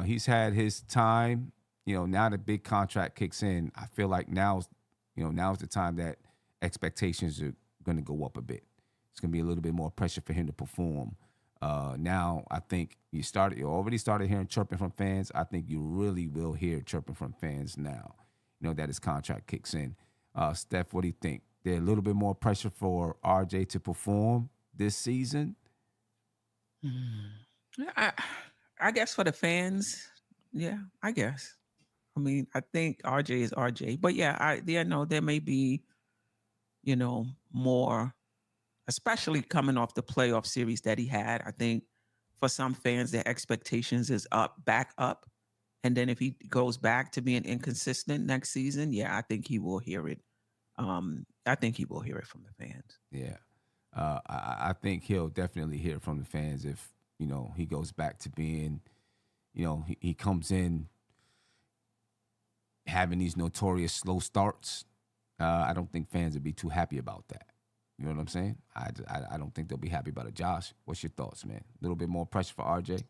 [SPEAKER 2] He's had his time. Now the big contract kicks in. I feel like now's the time that expectations are going to go up a bit. It's going to be a little bit more pressure for him to perform. Now, I think you already started hearing chirping from fans. I think you really will hear chirping from fans now, that his contract kicks in. Steph, what do you think? There's a little bit more pressure for RJ to perform this season?
[SPEAKER 5] I guess for the fans, yeah, I guess. I mean, I think RJ is RJ, but yeah, there may be, more, especially coming off the playoff series that he had. I think for some fans, their expectations is back up. And then if he goes back to being inconsistent next season, yeah, I think he will hear it. I think he will hear it from the fans.
[SPEAKER 2] Yeah. I think he'll definitely hear it from the fans if, he goes back to being, he comes in having these notorious slow starts. I don't think fans would be too happy about that. You know what I'm saying? I don't think they'll be happy about it. Josh, what's your thoughts, man? A little bit more pressure for RJ?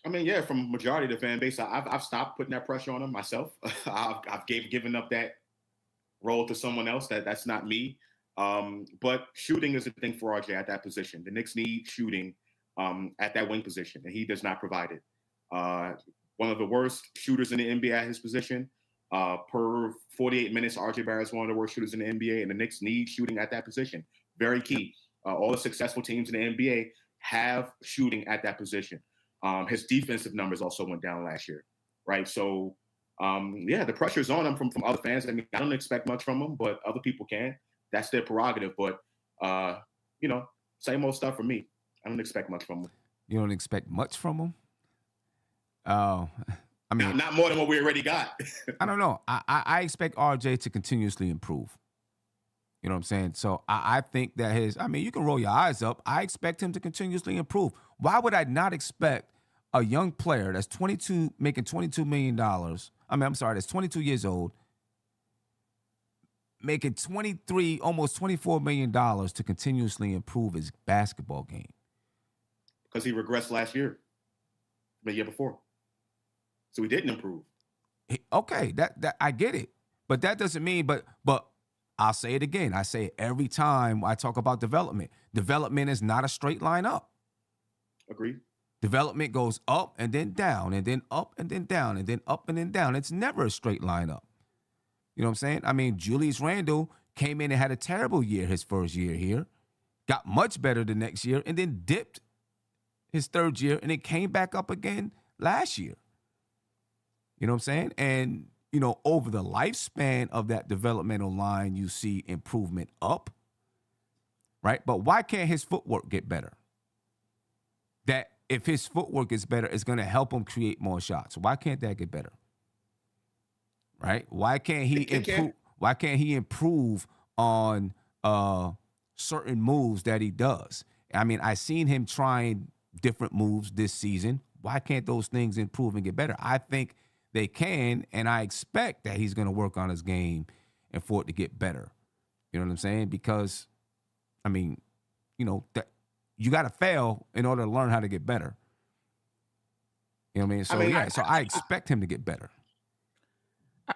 [SPEAKER 6] I mean, yeah, from majority of the fan base, I've stopped putting that pressure on him myself. I've given up that role to someone else. That's not me. But shooting is a thing for RJ at that position. The Knicks need shooting at that wing position, and he does not provide it. One of the worst shooters in the NBA at his position. Per 48 minutes, RJ Barrett is one of the worst shooters in the NBA, and the Knicks need shooting at that position. Very key. All the successful teams in the NBA have shooting at that position. His defensive numbers also went down last year, right? So, the pressure's on him from other fans. I mean, I don't expect much from him, but other people can. That's their prerogative. But, same old stuff for me. I don't expect much from him.
[SPEAKER 2] You don't expect much from him? I mean,
[SPEAKER 6] not more than what we already got.
[SPEAKER 2] I don't know. I expect RJ to continuously improve. You know what I'm saying? So I think that you can roll your eyes up. I expect him to continuously improve. Why would I not expect a young player that's 22, making $22 million? That's 22 years old, making 23, almost $24 million to continuously improve his basketball game?
[SPEAKER 6] Because he regressed last year, the year before. So he didn't improve.
[SPEAKER 2] Okay, that I get it. But that doesn't mean, but I'll say it again. I say it every time I talk about development. Development is not a straight line up.
[SPEAKER 6] Agreed.
[SPEAKER 2] Development goes up and then down and then up and then down and then up and then down. It's never a straight line up. You know what I'm saying? I mean, Julius Randle came in and had a terrible year his first year here, got much better the next year, and then dipped his third year and then came back up again last year. You know what I'm saying? And, over the lifespan of that developmental line, you see improvement up, right? But why can't his footwork get better? That if his footwork is better, it's going to help him create more shots. Why can't that get better? Right? Why can't he improve? Why can't he improve on certain moves that he does? I mean, I seen him trying different moves this season. Why can't those things improve and get better? I think they can, and I expect that he's going to work on his game and for it to get better. You know what I'm saying? Because, that you got to fail in order to learn how to get better. You know what I mean? So, so I expect him to get better.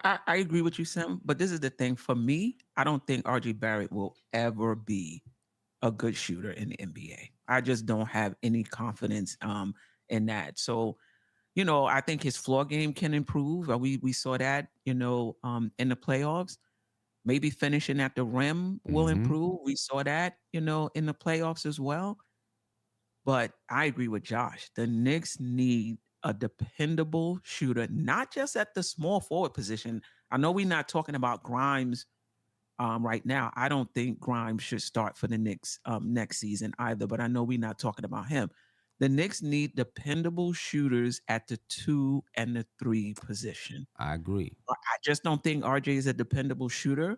[SPEAKER 5] I agree with you, Sam, but this is the thing. For me, I don't think RJ Barrett will ever be a good shooter in the NBA. I just don't have any confidence in that. So, I think his floor game can improve. We saw that, in the playoffs. Maybe finishing at the rim will improve. We saw that, in the playoffs as well. But I agree with Josh. The Knicks need a dependable shooter, not just at the small forward position. I know we're not talking about Grimes right now. I don't think Grimes should start for the Knicks next season either, but I know we're not talking about him. The Knicks need dependable shooters at the 2 and the 3 position.
[SPEAKER 2] I agree.
[SPEAKER 5] I just don't think RJ is a dependable shooter,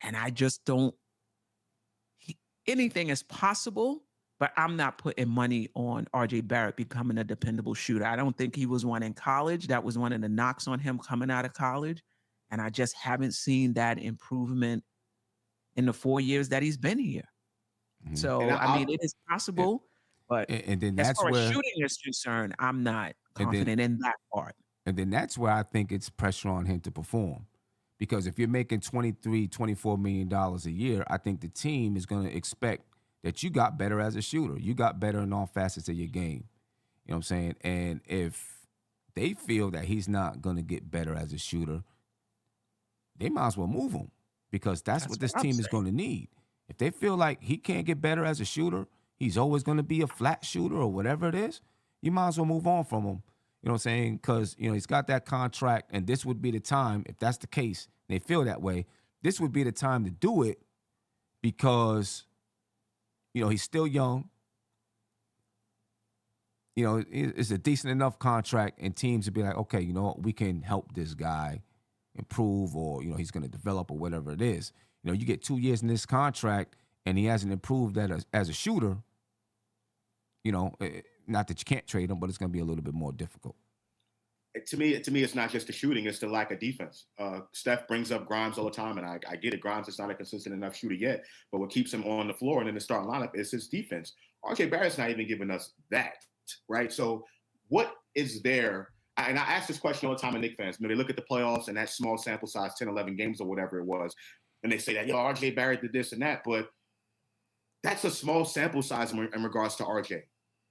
[SPEAKER 5] and I just don't. Anything is possible, But I'm not putting money on RJ Barrett becoming a dependable shooter. I don't think he was one in college. That was one of the knocks on him coming out of college. And I just haven't seen that improvement in the 4 years that he's been here.
[SPEAKER 2] Mhm.
[SPEAKER 5] So,
[SPEAKER 6] And
[SPEAKER 5] I mean, it is possible, but
[SPEAKER 2] And then
[SPEAKER 5] as
[SPEAKER 2] that's
[SPEAKER 5] far as
[SPEAKER 2] where,
[SPEAKER 5] shooting is concerned, I'm not
[SPEAKER 2] and then
[SPEAKER 5] confident in that part.
[SPEAKER 2] and then that's where I think it's pressure on him to perform. Because if you're making $23, $24 million a year, I think the team is going to expect that you got better as a shooter. You got better in all facets of your game. You know what I'm saying? And if they feel that he's not going to get better as a shooter, they might as well move him, because that's what this
[SPEAKER 5] what I'm
[SPEAKER 2] team is
[SPEAKER 5] saying.
[SPEAKER 2] going to need. If they feel like he can't get better as a shooter, he's always going to be a flat shooter or whatever it is, you might as well move on from him. You know what I'm saying? Because, he's got that contract, and this would be the time, if that's the case, and they feel that way, this would be the time to do it, because, he's still young. It's a decent enough contract, and teams would be like, okay, you know what, we can help this guy improve, or, he's going to develop, or whatever it is. You get 2 years in this contract, and he hasn't improved as a shooter, not that you can't trade him, but it's going to be a little bit more difficult.
[SPEAKER 6] To me, it's not just the shooting; it's the lack of defense. Steph brings up Grimes all the time, and I get it. Grimes is not a consistent enough shooter yet, but what keeps him on the floor and in the starting lineup is his defense. RJ Barrett's not even giving us that, right? So, what is there? And I ask this question all the time to Knicks fans. They look at the playoffs and that small sample size, 10, 11 games or whatever it was, and they say that, RJ Barrett did this and that, but that's a small sample size in regards to RJ.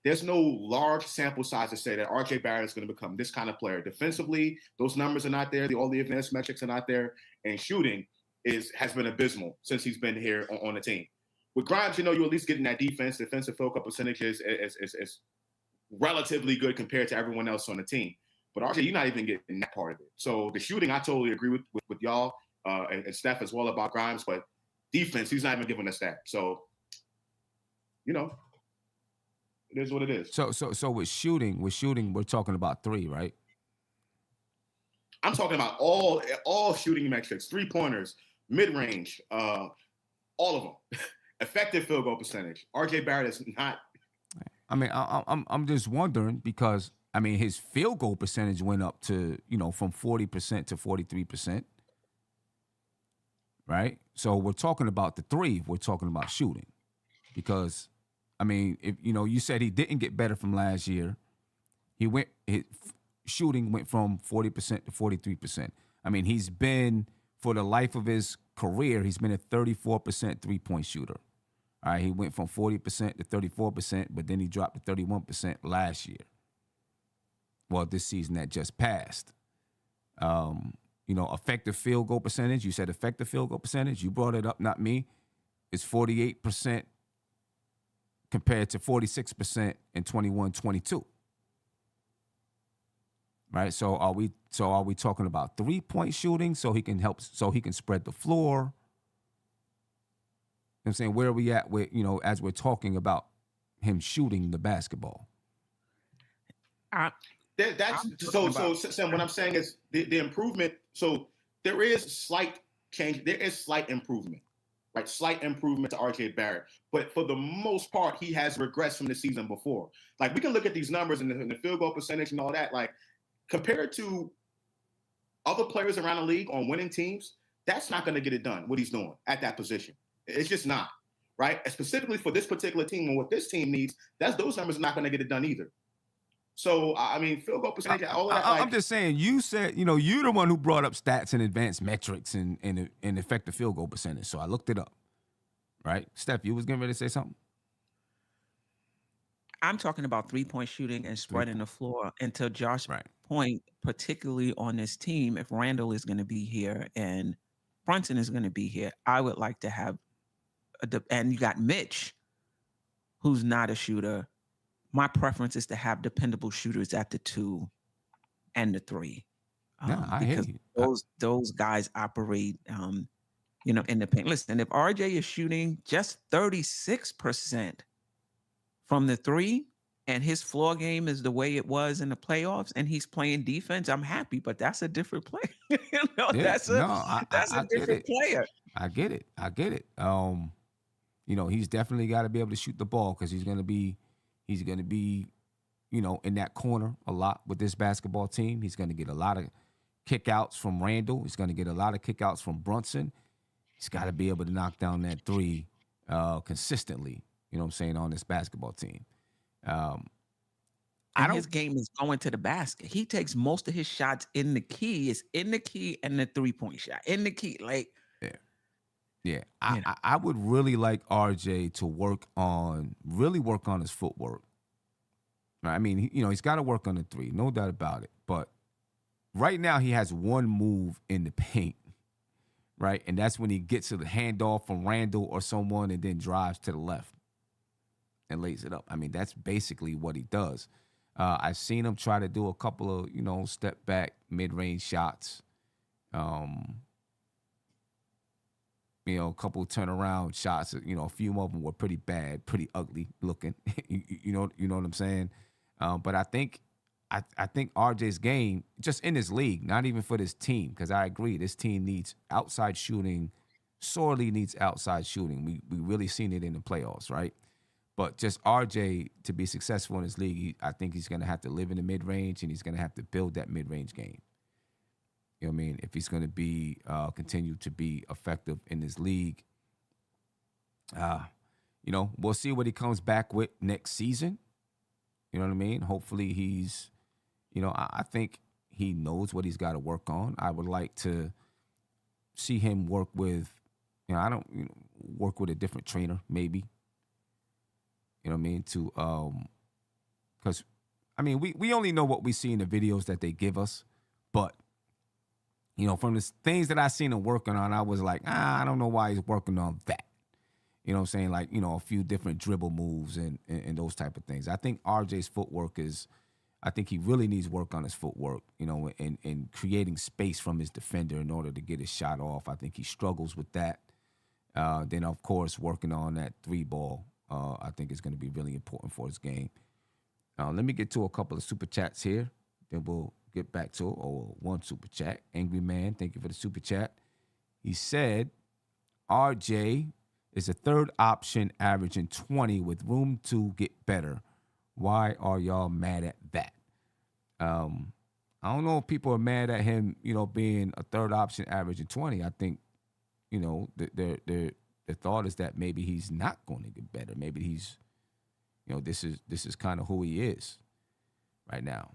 [SPEAKER 6] There's no large sample size to say that RJ Barrett is going to become this kind of player. Defensively, those numbers are not there. All the advanced metrics are not there. And shooting has been abysmal since he's been here on the team. With Grimes, you're at least getting that defensive field goal percentage is relatively good compared to everyone else on the team. But RJ, you're not even getting that part of it. So the shooting, I totally agree with y'all and Steph as well about Grimes. But defense, he's not even giving us that. So, it is what it is.
[SPEAKER 2] So with shooting, we're talking about three, right?
[SPEAKER 6] I'm talking about all shooting metrics, 3-pointers, mid-range, all of them. Effective field goal percentage. RJ Barrett is not.
[SPEAKER 2] I mean, I'm just wondering, because his field goal percentage went up to, from 40% to 43%. Right? So we're talking about the three, we're talking about shooting. Because if you said he didn't get better from last year, his shooting went from 40% to 43%. He's been, for the life of his career, he's been a 34% 3-point shooter. All right, he went from 40% to 34%, but then he dropped to 31% last year. Well, this season that just passed. Effective field goal percentage. You said effective field goal percentage. You brought it up, not me. It's 48% compared to 46% in 21-22. Right? So are we talking about 3-point shooting so he can spread the floor? I'm saying, where are we at with, as we're talking about him shooting the basketball?
[SPEAKER 6] Sam, what I'm saying is the improvement. So there is slight change. There is slight improvement. Right, slight improvement to RJ Barrett, but for the most part, he has regressed from the season before. Like, we can look at these numbers and the field goal percentage and all that. Like, compared to other players around the league on winning teams, that's not going to get it done. What he's doing at that position, it's just not. Right, and specifically for this particular team and what this team needs, those numbers are not going to get it done either. So, field goal percentage, all of that.
[SPEAKER 2] I'm just saying, you said, you're the one who brought up stats and advanced metrics and effective field goal percentage. So I looked it up, right? Steph, you was getting ready to say something?
[SPEAKER 5] I'm talking about 3-point shooting and spreading the floor. And to Josh's point, particularly on this team, if Randall is going to be here and Brunson is going to be here, I would like to have and you got Mitch, who's not a shooter. My preference is to have dependable shooters at the 2 and the 3.
[SPEAKER 2] I hear you.
[SPEAKER 5] Those guys operate, in the paint. Listen, if RJ is shooting just 36% from the 3, and his floor game is the way it was in the playoffs, and he's playing defense, I'm happy. But that's a different player. That's a different player.
[SPEAKER 2] I get it. he's definitely got to be able to shoot the ball because he's gonna be, in that corner a lot with this basketball team. He's gonna get a lot of kickouts from Randall. He's gonna get a lot of kickouts from Brunson. He's got to be able to knock down that three consistently. You know what I'm saying, on this basketball team.
[SPEAKER 5] His game is going to the basket. He takes most of his shots in the key. It's in the key and the 3-point shot. In the key. Like,
[SPEAKER 2] yeah. I would really like RJ to work on his footwork. I mean, he's got to work on the three, no doubt about it. But right now he has one move in the paint, right? And that's when he gets to the handoff from Randall or someone and then drives to the left and lays it up. I mean, that's basically what he does. I've seen him try to do a couple of, step back mid-range shots. A couple turnaround shots. A few of them were pretty bad, pretty ugly looking. you know what I'm saying? But I think RJ's game, just in this league, not even for this team, because I agree, this team needs outside shooting, sorely needs outside shooting. We really seen it in the playoffs, right? But just RJ, to be successful in this league, I think he's going to have to live in the mid-range, and he's going to have to build that mid-range game. You know what I mean? If he's going to be continue to be effective in this league, we'll see what he comes back with next season. You know what I mean? Hopefully he's, I think he knows what he's got to work on. I would like to see him work with, work with a different trainer, maybe. You know what I mean? Because, we only know what we see in the videos that they give us. But, from the things that I seen him working on, I was like, I don't know why he's working on that. You know what I'm saying? Like, a few different dribble moves and those type of things. I think RJ's footwork I think he really needs work on his footwork, and creating space from his defender in order to get his shot off. I think he struggles with that. Then, of course, working on that three ball. I think is going to be really important for his game. Let me get to a couple of super chats here. Then we'll get back to one super chat. Angry Man, thank you for the super chat. He said, RJ is a third option averaging 20 with room to get better. Why are y'all mad at that? I don't know if people are mad at him, being a third option averaging 20. I think, the thought is that maybe he's not going to get better. Maybe he's, this is kind of who he is right now.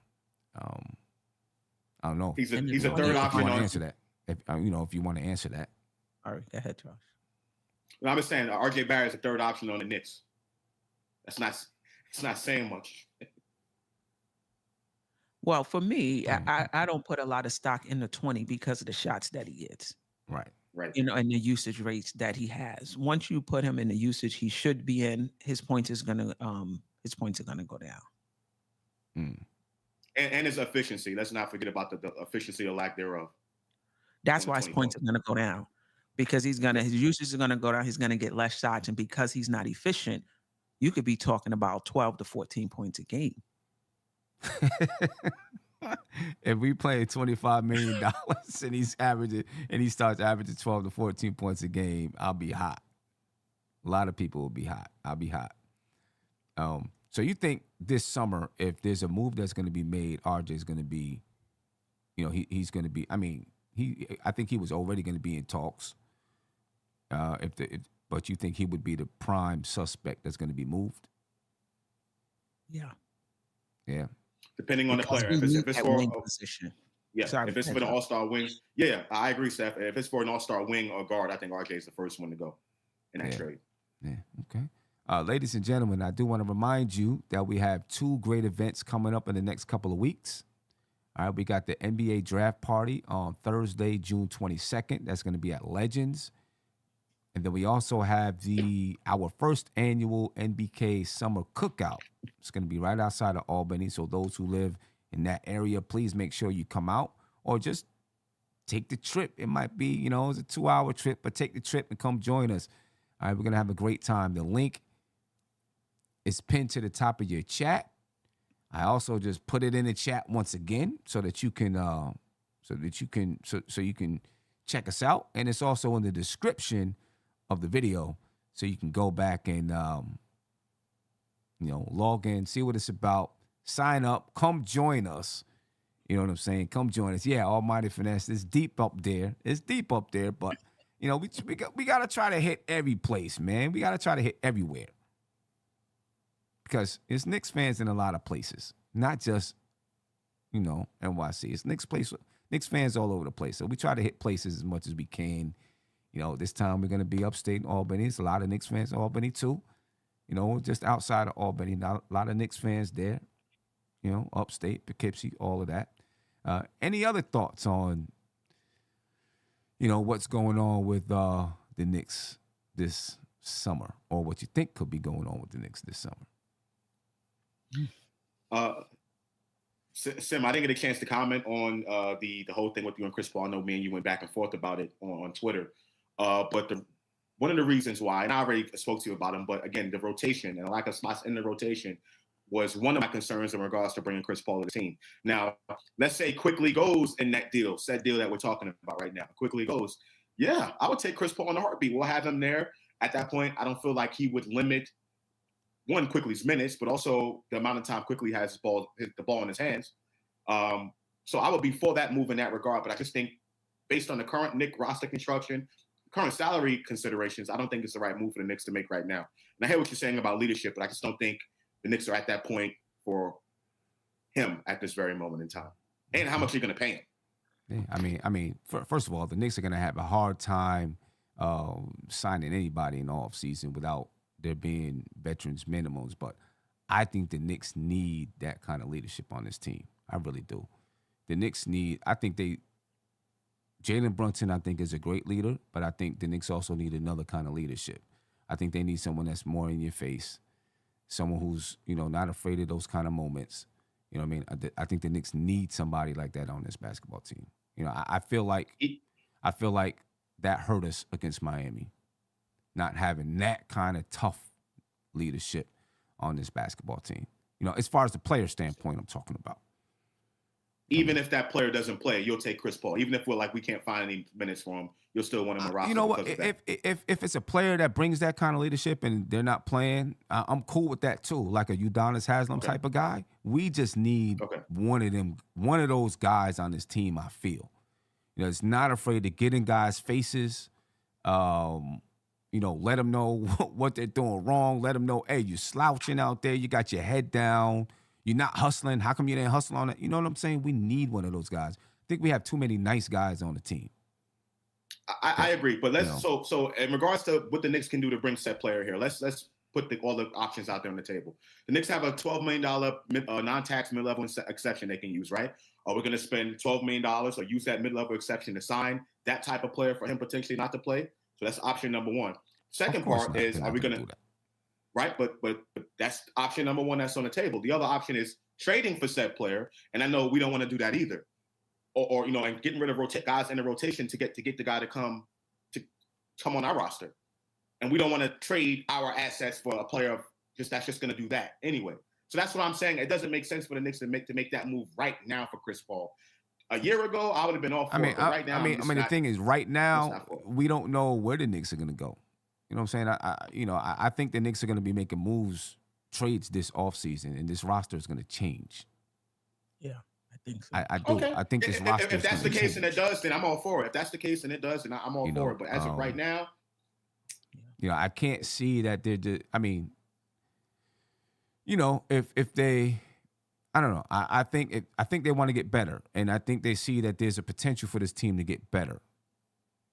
[SPEAKER 2] I don't know.
[SPEAKER 6] He's a third option.
[SPEAKER 2] If you want to answer that, if you want to answer that.
[SPEAKER 5] All right, go ahead, Josh.
[SPEAKER 6] No, I'm just saying RJ Barrett's a third option on the Knicks. It's not saying much.
[SPEAKER 5] Well, for me, I don't put a lot of stock in the 20 because of the shots that he gets.
[SPEAKER 6] Right.
[SPEAKER 5] And the usage rates that he has. Once you put him in the usage he should be in, his points are gonna go down.
[SPEAKER 6] And his efficiency. Let's not forget about the efficiency or lack thereof.
[SPEAKER 5] That's why his points are gonna go down. Because his usage is gonna go down, he's gonna get less shots, and because he's not efficient, you could be talking about 12 to 14 points a game.
[SPEAKER 2] If we play $25 million and he starts averaging 12 to 14 points a game, I'll be hot. A lot of people will be hot. I'll be hot. So you think this summer, if there's a move that's going to be made, RJ's going to be, he's going to be. I think he was already going to be in talks. But you think he would be the prime suspect that's going to be moved?
[SPEAKER 5] Yeah.
[SPEAKER 2] Yeah.
[SPEAKER 6] Depending on
[SPEAKER 5] because
[SPEAKER 6] the player. If it's for a
[SPEAKER 5] position.
[SPEAKER 6] Yeah,
[SPEAKER 5] Sorry,
[SPEAKER 6] if it's for an all-star wing. Yeah, I agree, Seth. If it's for an all-star wing or guard, I think RJ is the first one to go in that trade.
[SPEAKER 2] Yeah, okay. Ladies and gentlemen, I do want to remind you that we have two great events coming up in the next couple of weeks. All right, we got the NBA draft party on Thursday, June 22nd. That's going to be at Legends. And then we also have our first annual NBK Summer Cookout. It's going to be right outside of Albany. So those who live in that area, please make sure you come out or just take the trip. It might be, it's a 2-hour trip, but take the trip and come join us. All right, we're going to have a great time. The link is pinned to the top of your chat. I also just put it in the chat once again so that you can so you can check us out. And it's also in the description of the video so you can go back and log in, see what it's about, sign up, come join us. You know what I'm saying? Come join us. Yeah, Almighty Finesse is deep up there. It's deep up there, but we got to try to hit every place, man. We got to try to hit everywhere. Because it's Knicks fans in a lot of places, not just, NYC. It's Knicks fans all over the place. So we try to hit places as much as we can. This time we're going to be upstate in Albany. There's a lot of Knicks fans in Albany too. Just outside of Albany, a lot of Knicks fans there. Upstate, Poughkeepsie, all of that. Any other thoughts on, what's going on with the Knicks this summer, or what you think could be going on with the Knicks this summer?
[SPEAKER 6] Sim, I didn't get a chance to comment on the whole thing with you and Chris Paul. I know me and you went back and forth about it on Twitter. But one of the reasons why, and I already spoke to you about them, but again, the rotation and lack of spots in the rotation was one of my concerns in regards to bringing Chris Paul to the team. Now, let's say Quickly goes in that deal that we're talking about right now. Quickly goes. Yeah, I would take Chris Paul in a heartbeat. We'll have him there. At that point, I don't feel like he would limit Quickly's minutes, but also the amount of time Quickly has the ball in his hands. So I would be for that move in that regard. But I just think based on the current Knicks roster construction, current salary considerations, I don't think it's the right move for the Knicks to make right now. And I hear what you're saying about leadership, but I just don't think the Knicks are at that point for him at this very moment in time. And how much are you going to pay him?
[SPEAKER 2] Yeah, I mean, first of all, the Knicks are going to have a hard time signing anybody in the offseason without there being veterans minimums. But I think the Knicks need that kind of leadership on this team. I really do. The Knicks Jalen Brunson, I think, is a great leader, but I think the Knicks also need another kind of leadership. I think they need someone that's more in your face, someone who's, not afraid of those kind of moments. You know what I mean? I think the Knicks need somebody like that on this basketball team. I feel like that hurt us against Miami, not having that kind of tough leadership on this basketball team. As far as the player standpoint, I'm talking about.
[SPEAKER 6] Even if that player doesn't play, you'll take Chris Paul. Even if we can't find any minutes for him, you'll still want him on roster.
[SPEAKER 2] You know what? If it's a player that brings that kind of leadership and they're not playing, I'm cool with that too. Like a Udonis Haslem type of guy. We just need one of those guys on this team. I feel, it's not afraid to get in guys' faces. Let them know what they're doing wrong. Let them know, hey, you're slouching out there. You got your head down. You're not hustling. How come you didn't hustle on it? You know what I'm saying? We need one of those guys. I think we have too many nice guys on the team.
[SPEAKER 6] I agree, but so in regards to what the Knicks can do to bring said player here, let's put all the options out there on the table. The Knicks have a $12 million non-tax mid-level exception they can use, right? Are we going to spend $12 million or use that mid-level exception to sign that type of player for him potentially not to play? So that's option number one. Second part is, are we going to right? But that's option number one that's on the table. The other option is trading for said player, and I know we don't want to do that either. Or and getting rid of guys in the rotation to get the guy to come on our roster. And we don't want to trade our assets for a player that's just going to do that anyway. So that's what I'm saying. It doesn't make sense for the Knicks to make that move right now for Chris Paul. A year ago, I would have been all for it. But right now,
[SPEAKER 2] the thing is, right now, we don't know where the Knicks are going to go. You know what I'm saying? I think the Knicks are going to be making trades this offseason, and this roster is going to change.
[SPEAKER 5] Yeah, I think so.
[SPEAKER 2] I do. Okay. I think this roster.
[SPEAKER 6] If that's the case and it does, then I'm all for it. If that's the case and it does, then I'm all for it. But as of right now,
[SPEAKER 2] I can't see that they're. If they, I don't know. I think they want to get better, and I think they see that there's a potential for this team to get better.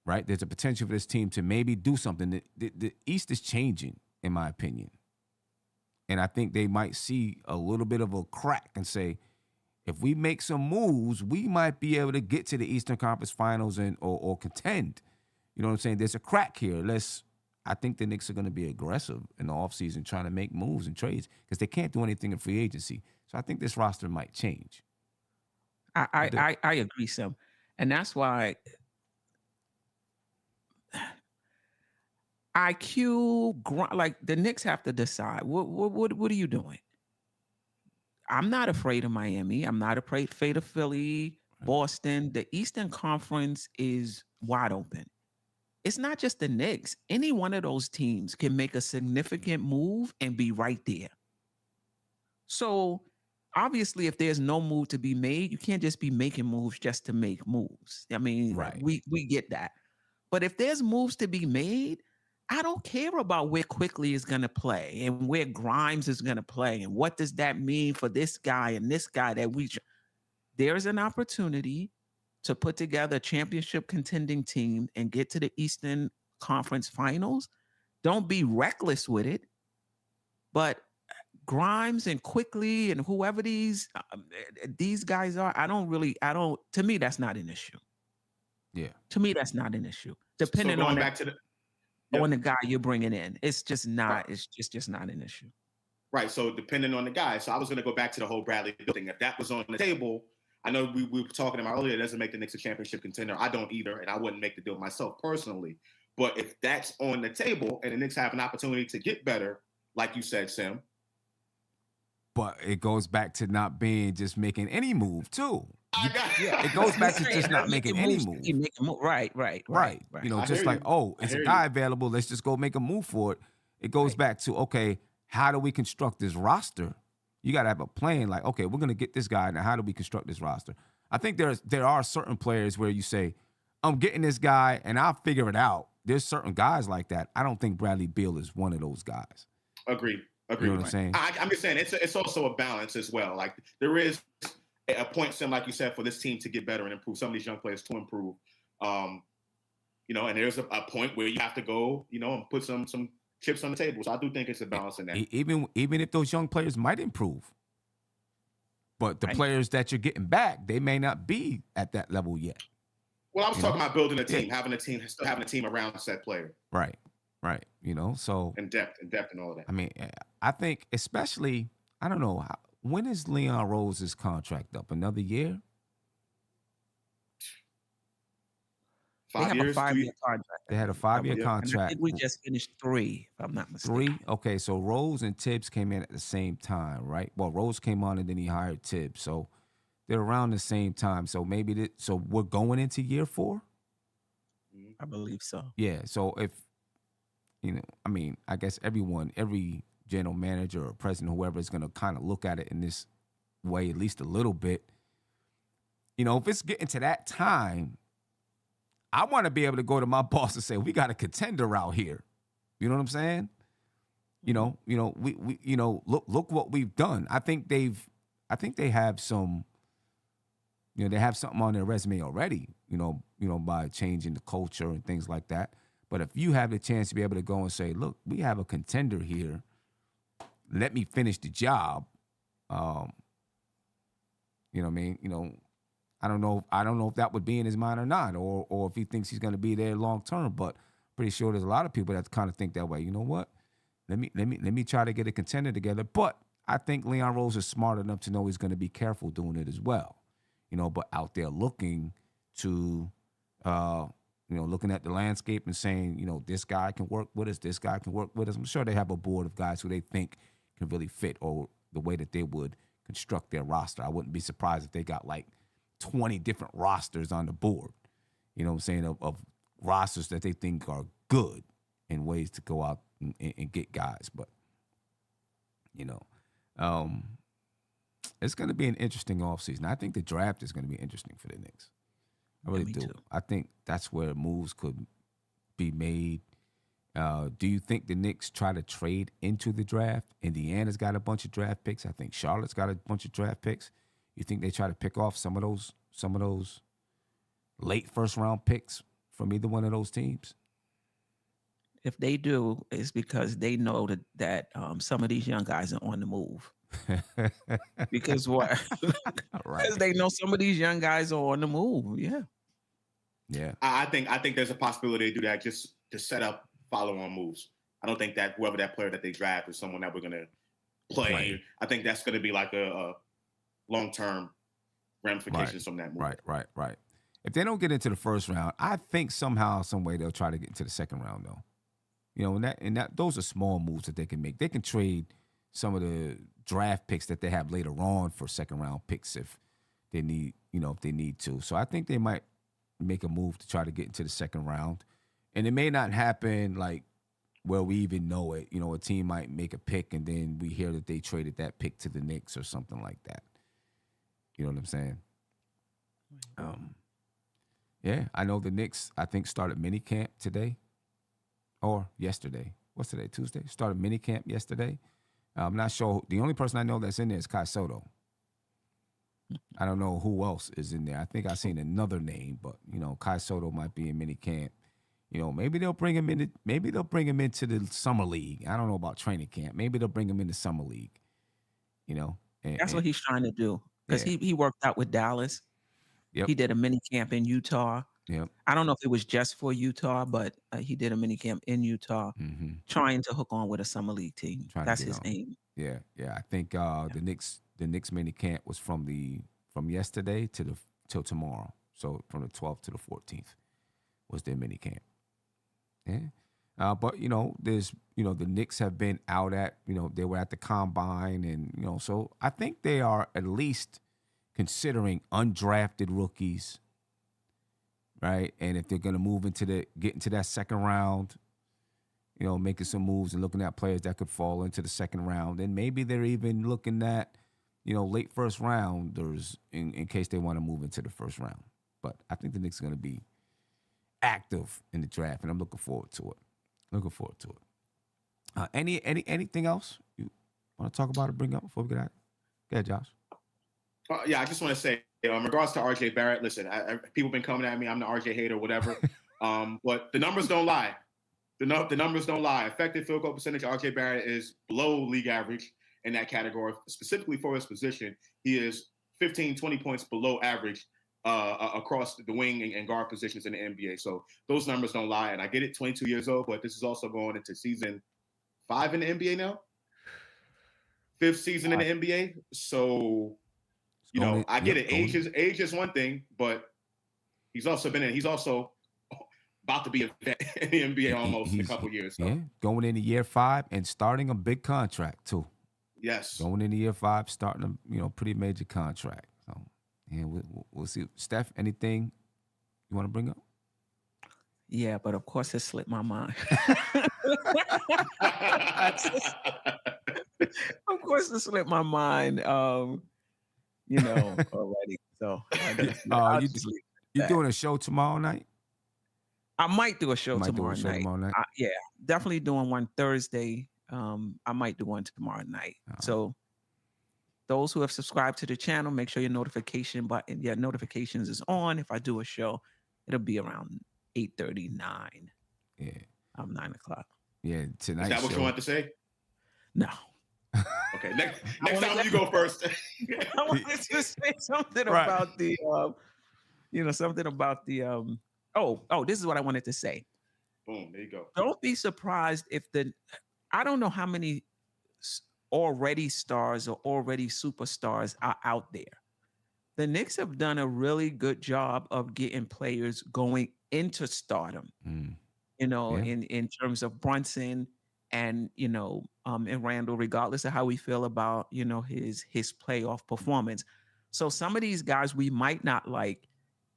[SPEAKER 2] Right? There's a potential for this team to maybe do something. The East is changing, in my opinion. And I think they might see a little bit of a crack and say, if we make some moves, we might be able to get to the Eastern Conference Finals or contend. You know what I'm saying? There's a crack here. I think the Knicks are going to be aggressive in the offseason trying to make moves and trades because they can't do anything in free agency. So I think this roster might change.
[SPEAKER 5] I agree, Sam. And that's why like the Knicks have to decide what are you doing? I'm not afraid of Miami. I'm not afraid of Philly, Boston. The Eastern Conference is wide open. it's not just the Knicks. Any one of those teams can make a significant move and be right there. So obviously, if there's no move to be made, you can't just be making moves just to make moves. I mean,
[SPEAKER 2] Right.
[SPEAKER 5] we get that. But if there's moves to be made, I don't care about where Quickly is going to play and where Grimes is going to play and what does that mean for this guy and this guy that there's an opportunity to put together a championship contending team and get to the Eastern Conference Finals. Don't be reckless with it, but Grimes and Quickly and whoever these guys are, to me, that's not an issue.
[SPEAKER 2] Yeah.
[SPEAKER 5] To me, that's not an issue. Depending
[SPEAKER 6] so
[SPEAKER 5] on
[SPEAKER 6] back to
[SPEAKER 5] on the guy you're bringing in, it's just not. It's just not an issue.
[SPEAKER 6] Right. So depending on the guy. So I was going to go back to the whole Bradley Beal thing. If that was on the table, I know we were talking about earlier. It doesn't make the Knicks a championship contender. I don't either, and I wouldn't make the deal myself personally. But if that's on the table and the Knicks have an opportunity to get better, like you said, Sam.
[SPEAKER 2] But it goes back to not being just making any move too. It goes back to just not making any move.
[SPEAKER 5] Right.
[SPEAKER 2] You know, just like, it's a guy available. Let's just go make a move for it. It goes back to, okay, how do we construct this roster? You got to have a plan. Like, okay, we're going to get this guy. Now, how do we construct this roster? I think there are certain players where you say, I'm getting this guy and I'll figure it out. There's certain guys like that. I don't think Bradley Beal is one of those guys.
[SPEAKER 6] Agreed.
[SPEAKER 2] You know what I'm saying?
[SPEAKER 6] I'm just saying it's also a balance as well. Like there is a point, Sim, like you said, for this team to get better and improve, some of these young players to improve. You know, and there's a point where you have to go, you know, and put some chips on the table. So I do think it's a balance in that.
[SPEAKER 2] Even if those young players might improve. But the players that you're getting back, they may not be at that level yet.
[SPEAKER 6] Well, I was talking about building a team, having a team around said player.
[SPEAKER 2] Right. You know, so
[SPEAKER 6] and depth and all of that.
[SPEAKER 2] I mean, I think especially, I don't know, when is Leon Rose's contract up? Another year?
[SPEAKER 6] 5 years.
[SPEAKER 5] 5-year contract.
[SPEAKER 2] They had a 5-year contract.
[SPEAKER 5] I think we just finished 3, if I'm not mistaken.
[SPEAKER 2] 3? Okay, so Rose and Tibbs came in at the same time, right? Well, Rose came on and then he hired Tibbs. So they're around the same time. So maybe so we're going into year 4?
[SPEAKER 5] I believe so.
[SPEAKER 2] Yeah, so if, you know, I mean, I guess every general manager or president, whoever is going to kind of look at it in this way, at least a little bit. You know, if it's getting to that time, I want to be able to go to my boss and say, we got a contender out here. You know what I'm saying? We look what we've done. I think they have some, you know, they have something on their resume already, you know, by changing the culture and things like that. But if you have the chance to be able to go and say, look, we have a contender here. Let me finish the job. You know what I mean? You know, I don't know if that would be in his mind or not, or if he thinks he's going to be there long term. But pretty sure there's a lot of people that kind of think that way. You know what? Let me try to get a contender together. But I think Leon Rose is smart enough to know he's going to be careful doing it as well. You know, but out there looking to, you know, looking at the landscape and saying, you know, this guy can work with us, this guy can work with us. I'm sure they have a board of guys who they think can really fit or the way that they would construct their roster. I wouldn't be surprised if they got like 20 different rosters on the board, you know what I'm saying, of rosters that they think are good in ways to go out and get guys. But, you know, it's going to be an interesting offseason. I think the draft is going to be interesting for the Knicks. I really do. Too. I think that's where moves could be made. Do you think the Knicks try to trade into the draft? Indiana's got a bunch of draft picks. I think Charlotte's got a bunch of draft picks. You think they try to pick off some of those late first round picks from either one of those teams?
[SPEAKER 5] If they do, it's because they know that some of these young guys are on the move. Because what?
[SPEAKER 2] Right.
[SPEAKER 5] Because they know some of these young guys are on the move. Yeah.
[SPEAKER 6] I think there's a possibility to do that just to set up follow-on moves. I don't think that whoever that player that they draft is someone that we're going to play. Right. I think that's going to be like a long-term ramifications from that move.
[SPEAKER 2] Right. If they don't get into the first round, I think somehow, some way they'll try to get into the second round, though. You know, and that those are small moves that they can make. They can trade some of the draft picks that they have later on for second round picks if they need to. So I think they might make a move to try to get into the second round. And it may not happen like where we even know it. You know, a team might make a pick and then we hear that they traded that pick to the Knicks or something like that. You know what I'm saying? Yeah, I know the Knicks, I think, started mini camp today or yesterday. What's today? Tuesday? Started mini camp yesterday. I'm not sure. The only person I know that's in there is Kai Soto. I don't know who else is in there. I think I seen another name, but you know, Kai Soto might be in mini camp. You know, maybe they'll bring him in. Maybe they'll bring him into the summer league. I don't know about training camp. Maybe they'll bring him into summer league. You know,
[SPEAKER 5] That's what he's trying to do because
[SPEAKER 2] Yeah.
[SPEAKER 5] he worked out with Dallas.
[SPEAKER 2] Yep.
[SPEAKER 5] He did a mini camp in Utah.
[SPEAKER 2] Yep.
[SPEAKER 5] I don't know if it was just for Utah, but he did a mini camp in Utah, trying to hook on with a summer league team.
[SPEAKER 2] Trying to
[SPEAKER 5] That's
[SPEAKER 2] get
[SPEAKER 5] his
[SPEAKER 2] on.
[SPEAKER 5] aim.
[SPEAKER 2] Yeah. I think the Knicks mini camp was from yesterday till tomorrow. So from the 12th to the 14th was their mini camp. Yeah. But you know, the Knicks have been out at, they were at the combine, and so I think they are at least considering undrafted rookies, right? And if they're gonna get into that second round, making some moves and looking at players that could fall into the second round, then maybe they're even looking at, late first rounders in case they want to move into the first round. But I think the Knicks are gonna be active in the draft, and I'm looking forward to it. Anything else you want to talk about or bring up before we get out? Go ahead, Josh.
[SPEAKER 6] Yeah, I just want to say, in regards to RJ Barrett, listen, people been coming at me. I'm the RJ hater, whatever. But the numbers don't lie. The numbers don't lie. Effective field goal percentage, RJ Barrett is below league average in that category. Specifically for his position, he is 15, 20 points below average across the wing and guard positions in the NBA. So those numbers don't lie. And I get it, 22 years old, but this is also going into season 5 in the NBA now. 5th season in the NBA. So, I get it. Age is one thing, but he's also about to be in the NBA almost in a couple years. So.
[SPEAKER 2] Yeah, going into year 5 and starting a big contract too.
[SPEAKER 6] Yes.
[SPEAKER 2] Going into year 5, starting a pretty major contract. So, yeah, we'll see. Steph, anything you want to bring up?
[SPEAKER 5] Yeah, but of course it slipped my mind. Of course it slipped my mind. Already. So
[SPEAKER 2] you doing a show tomorrow night?
[SPEAKER 5] I might do a show tomorrow night. Yeah, definitely doing one Thursday. I might do one tomorrow night. So those who have subscribed to the channel, make sure your notifications is on. If I do a show, it'll be around 8:39.
[SPEAKER 2] Yeah.
[SPEAKER 5] 9 o'clock.
[SPEAKER 2] Yeah, tonight.
[SPEAKER 6] Is that what you want to say?
[SPEAKER 5] No.
[SPEAKER 6] Okay. Next time you go first.
[SPEAKER 5] I wanted to say something about the something about the this is what I wanted to say.
[SPEAKER 6] Boom, there you go.
[SPEAKER 5] Don't be surprised if I don't know how many already stars or already superstars are out there. The Knicks have done a really good job of getting players going into stardom. In terms of Brunson and and Randall, regardless of how we feel about his playoff performance. So some of these guys we might not like,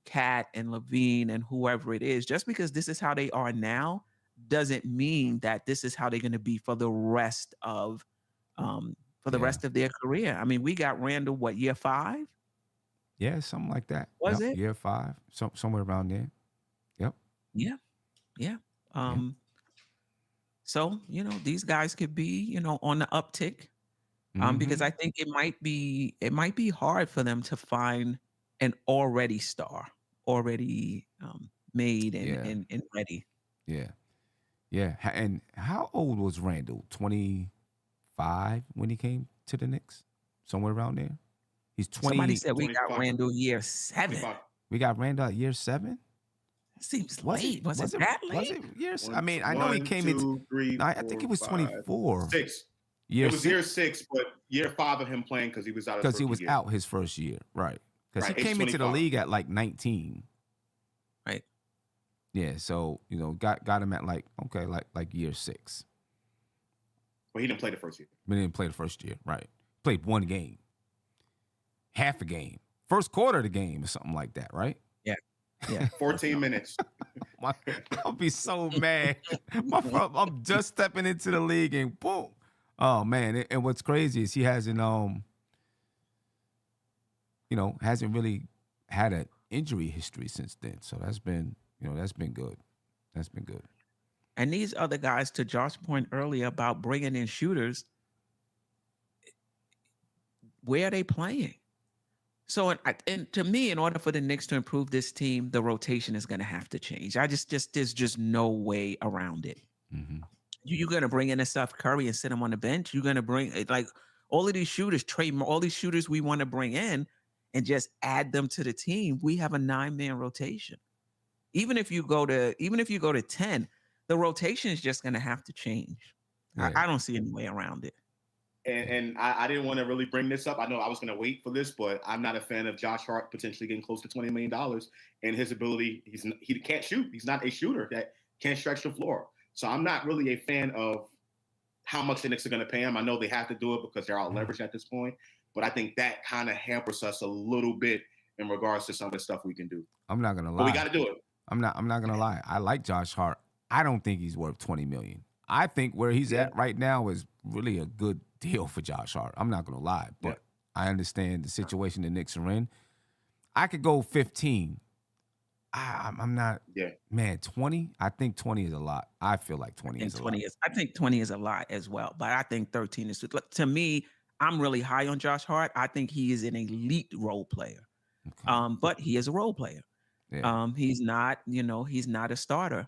[SPEAKER 5] Cat and Levine and whoever it is, just because this is how they are now doesn't mean that this is how they're going to be for the rest of rest of their career. I mean, we got Randall, year 5?
[SPEAKER 2] Yeah, something like that.
[SPEAKER 5] Was it
[SPEAKER 2] year 5? Somewhere around there. Yep.
[SPEAKER 5] Yeah. So these guys could be on the uptick, because I think it might be hard for them to find an already star, already made and ready.
[SPEAKER 2] Yeah. And how old was Randall? 25 when he came to the Knicks? Somewhere around there? He's 20.
[SPEAKER 5] Somebody said we
[SPEAKER 6] 25.
[SPEAKER 5] got Randall year 7.
[SPEAKER 6] 25.
[SPEAKER 2] We got Randall at year 7?
[SPEAKER 5] That seems late. Was it that late?
[SPEAKER 2] Was it years? I mean, I know he came in. I think he was 24.
[SPEAKER 6] 6.
[SPEAKER 2] Year
[SPEAKER 6] it was
[SPEAKER 2] 6?
[SPEAKER 6] year 6, but year 5 of him playing because he was out.
[SPEAKER 2] Because he was out his first year, right? Because he came into the league at like 19.
[SPEAKER 5] Right.
[SPEAKER 2] Yeah, so got him at like year 6.
[SPEAKER 6] But he didn't play the first year.
[SPEAKER 2] But he didn't play the first year, right? Played one game, half a game, first quarter of the game, or something like that, right?
[SPEAKER 5] Yeah.
[SPEAKER 6] 14 minutes.
[SPEAKER 2] I'll be so mad. I'm just stepping into the league and boom. Oh man! And what's crazy is he hasn't hasn't really had an injury history since then. So that's been good. That's been good.
[SPEAKER 5] And these other guys, to Josh's point earlier about bringing in shooters, where are they playing? So, and to me, in order for the Knicks to improve this team, the rotation is going to have to change. There's just no way around it.
[SPEAKER 2] Mm-hmm.
[SPEAKER 5] You're going to bring in a Steph Curry and sit him on the bench. You're going to bring like all of these shooters, all these shooters we want to bring in and just add them to the team. We have a 9-man rotation. Even if you go to 10, the rotation is just going to have to change.
[SPEAKER 2] Yeah.
[SPEAKER 5] I don't see any way around it.
[SPEAKER 6] And I didn't want to really bring this up. I know I was going to wait for this, but I'm not a fan of Josh Hart potentially getting close to $20 million and his ability. He can't shoot. He's not a shooter that can't stretch the floor. So I'm not really a fan of how much the Knicks are going to pay him. I know they have to do it because they're out leveraged at this point, but I think that kind of hampers us a little bit in regards to some of the stuff we can do.
[SPEAKER 2] I'm not gonna lie.
[SPEAKER 6] But we got to do it.
[SPEAKER 2] I'm not gonna lie. I like Josh Hart. I don't think he's worth $20 million. I think where he's at right now is really a good deal for Josh Hart. I'm not gonna lie, but I understand the situation the Knicks are in. I could go 15. I'm not.
[SPEAKER 6] Yeah.
[SPEAKER 2] Man, 20. I think 20 is a lot. I feel like 20 is a lot.
[SPEAKER 5] I think 20 is a lot as well, but I think 13 is to me. I'm really high on Josh Hart. I think he is an elite role player.
[SPEAKER 2] Okay.
[SPEAKER 5] But he is a role player.
[SPEAKER 2] Yeah.
[SPEAKER 5] He's not a starter.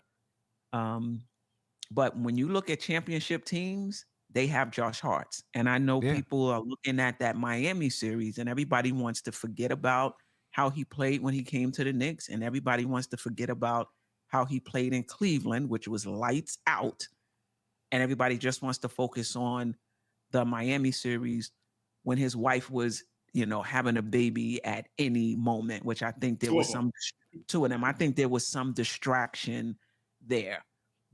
[SPEAKER 5] But when you look at championship teams, they have Josh Hart's. And I know people are looking at that Miami series and everybody wants to forget about how he played when he came to the Knicks. And everybody wants to forget about how he played in Cleveland, which was lights out. And everybody just wants to focus on the Miami series when his wife was, having a baby at any moment, which I think there was two of them. I think there was some distraction there.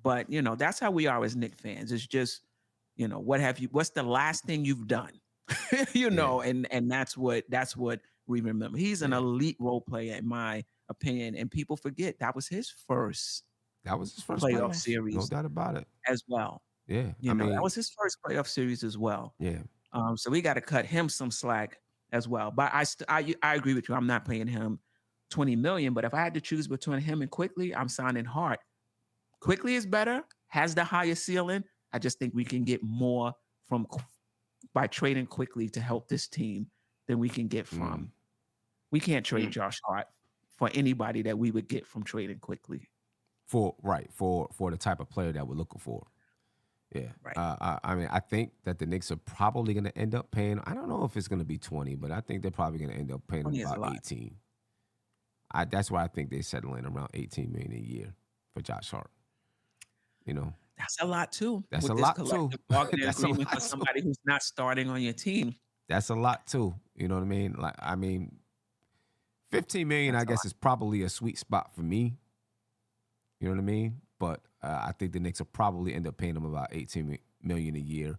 [SPEAKER 5] But, that's how we are as Knicks fans. It's just, what's the last thing you've done? And that's what we remember. He's an elite role player, in my opinion. And people forget that was his first playoff series.
[SPEAKER 2] No doubt about it.
[SPEAKER 5] As well.
[SPEAKER 2] Yeah.
[SPEAKER 5] That was his first playoff series as well.
[SPEAKER 2] Yeah.
[SPEAKER 5] So we got to cut him some slack as well. But I agree with you. I'm not paying him $20 million. But if I had to choose between him and Quickly, I'm signing Hart. Quickly is better, has the highest ceiling. I just think we can get more by trading Quickly to help this team than we can get from. We can't trade Josh Hart for anybody that we would get from trading Quickly.
[SPEAKER 2] For the type of player that we're looking for. Yeah.
[SPEAKER 5] Right.
[SPEAKER 2] I think that the Knicks are probably going to end up paying. I don't know if it's going to be 20, but I think they're probably going to end up paying them about 18. That's why I think they settle in around $18 million a year for Josh Hart.
[SPEAKER 5] That's a lot too.
[SPEAKER 2] That's a lot too.
[SPEAKER 5] That's a lot for somebody who's not starting on your team.
[SPEAKER 2] That's a lot too. You know what I mean? $15 million, I guess, is probably a sweet spot for me. You know what I mean? But I think the Knicks will probably end up paying him about $18 million a year.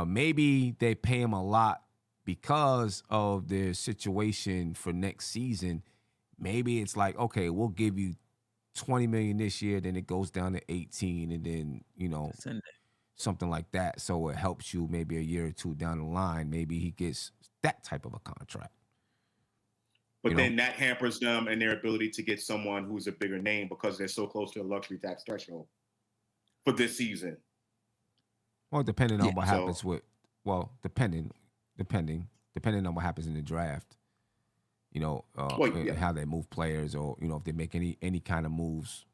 [SPEAKER 2] Maybe they pay him a lot because of their situation for next season. Maybe it's like, okay, we'll give you $20 million this year, then it goes down to 18, and then something like that. So it helps you maybe a year or two down the line. Maybe he gets that type of a contract.
[SPEAKER 6] But then that hampers them and their ability to get someone who's a bigger name because they're so close to the luxury tax threshold for this season.
[SPEAKER 2] Well, depending on what happens depending on what happens in the draft, how they move players, or if they make any kind of moves,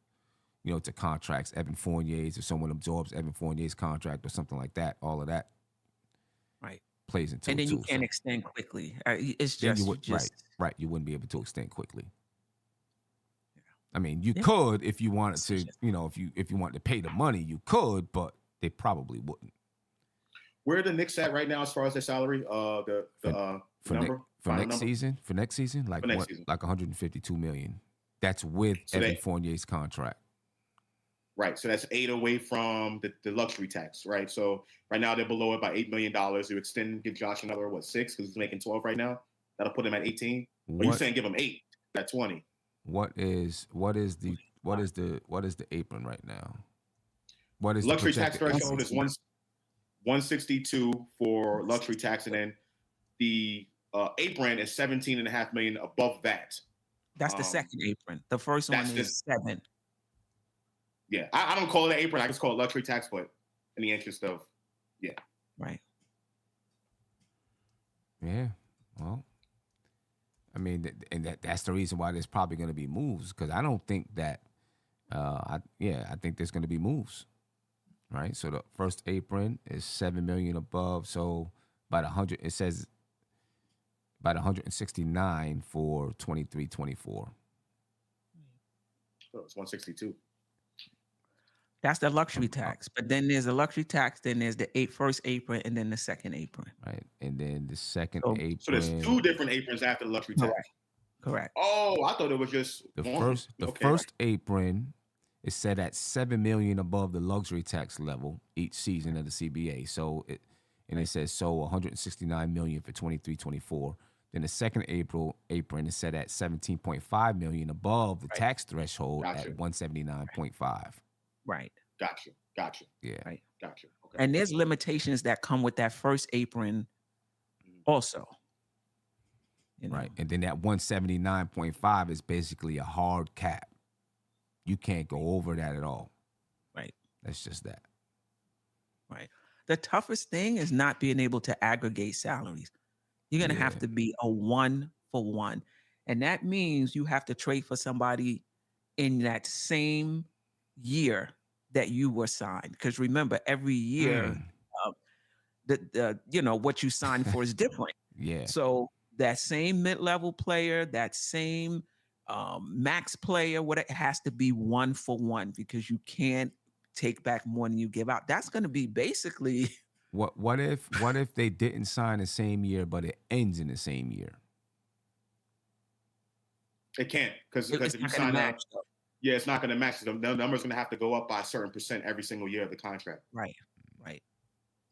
[SPEAKER 2] to contracts, Evan Fournier's, if someone absorbs Evan Fournier's contract or something like that, all of that,
[SPEAKER 5] right,
[SPEAKER 2] plays into it.
[SPEAKER 5] And then you can't extend Quickly. It's just
[SPEAKER 2] right. You wouldn't be able to extend Quickly. Yeah. I mean, you could if you wanted to, if you wanted to pay the money, you could, but they probably wouldn't.
[SPEAKER 6] Where are the Knicks at right now as far as their salary?
[SPEAKER 2] For next season, like like $152 million. That's with Evan Fournier's contract.
[SPEAKER 6] Right. So that's 8 away from the luxury tax, right? So right now they're below it by $8 million. You extend, give Josh another, 6, because he's making 12 right now. That'll put him at 18. Or you saying give him 8 at 20?
[SPEAKER 2] what is the apron right now? What is the
[SPEAKER 6] Luxury tax
[SPEAKER 2] projected?
[SPEAKER 6] threshold is 162 for luxury tax, and then the apron is 17.5 million above that.
[SPEAKER 5] That's the second apron. The first one is 7.
[SPEAKER 6] Yeah, I don't call it an apron. I just call it luxury tax, but in the interest of, yeah.
[SPEAKER 5] Right.
[SPEAKER 2] Yeah. Well, I mean, that's the reason why there's probably going to be moves, because I don't think that. I think there's going to be moves, right? So the first apron is 7 million above, so about 100. It says about 169 for 23-24.
[SPEAKER 6] So it's 162.
[SPEAKER 5] That's the luxury tax. But then there's a luxury tax, then there's the first apron, and then the second apron.
[SPEAKER 2] Right. And then the second apron.
[SPEAKER 6] So there's 2 different aprons after the luxury tax.
[SPEAKER 5] Correct.
[SPEAKER 6] Oh, I thought it was just
[SPEAKER 2] the
[SPEAKER 6] one.
[SPEAKER 2] First apron is set at 7 million above the luxury tax level each season of the CBA. So it says 169 million for 23-24. Then the second apron is set at 17.5 million above the tax threshold at 179.5.
[SPEAKER 5] Right.
[SPEAKER 6] Gotcha.
[SPEAKER 2] Yeah.
[SPEAKER 5] Right.
[SPEAKER 6] Gotcha. Okay.
[SPEAKER 5] And there's limitations that come with that first apron also. You know?
[SPEAKER 2] Right. And then that 179.5 is basically a hard cap. You can't go over that at all.
[SPEAKER 5] Right.
[SPEAKER 2] That's just that.
[SPEAKER 5] Right. The toughest thing is not being able to aggregate salaries. You're going to have to be a 1-for-1. And that means you have to trade for somebody in that same year that you were signed. Because remember, every year, what you signed for is different.
[SPEAKER 2] Yeah.
[SPEAKER 5] So that same mid-level player, that same max player, it has to be 1-for-1, because you can't take back more than you give out. That's going to be basically.
[SPEAKER 2] What if they didn't sign the same year, but it ends in the same year?
[SPEAKER 6] It can't, because if you sign that, it's not going to match. The number's going to have to go up by a certain percent every single year of the contract.
[SPEAKER 5] Right.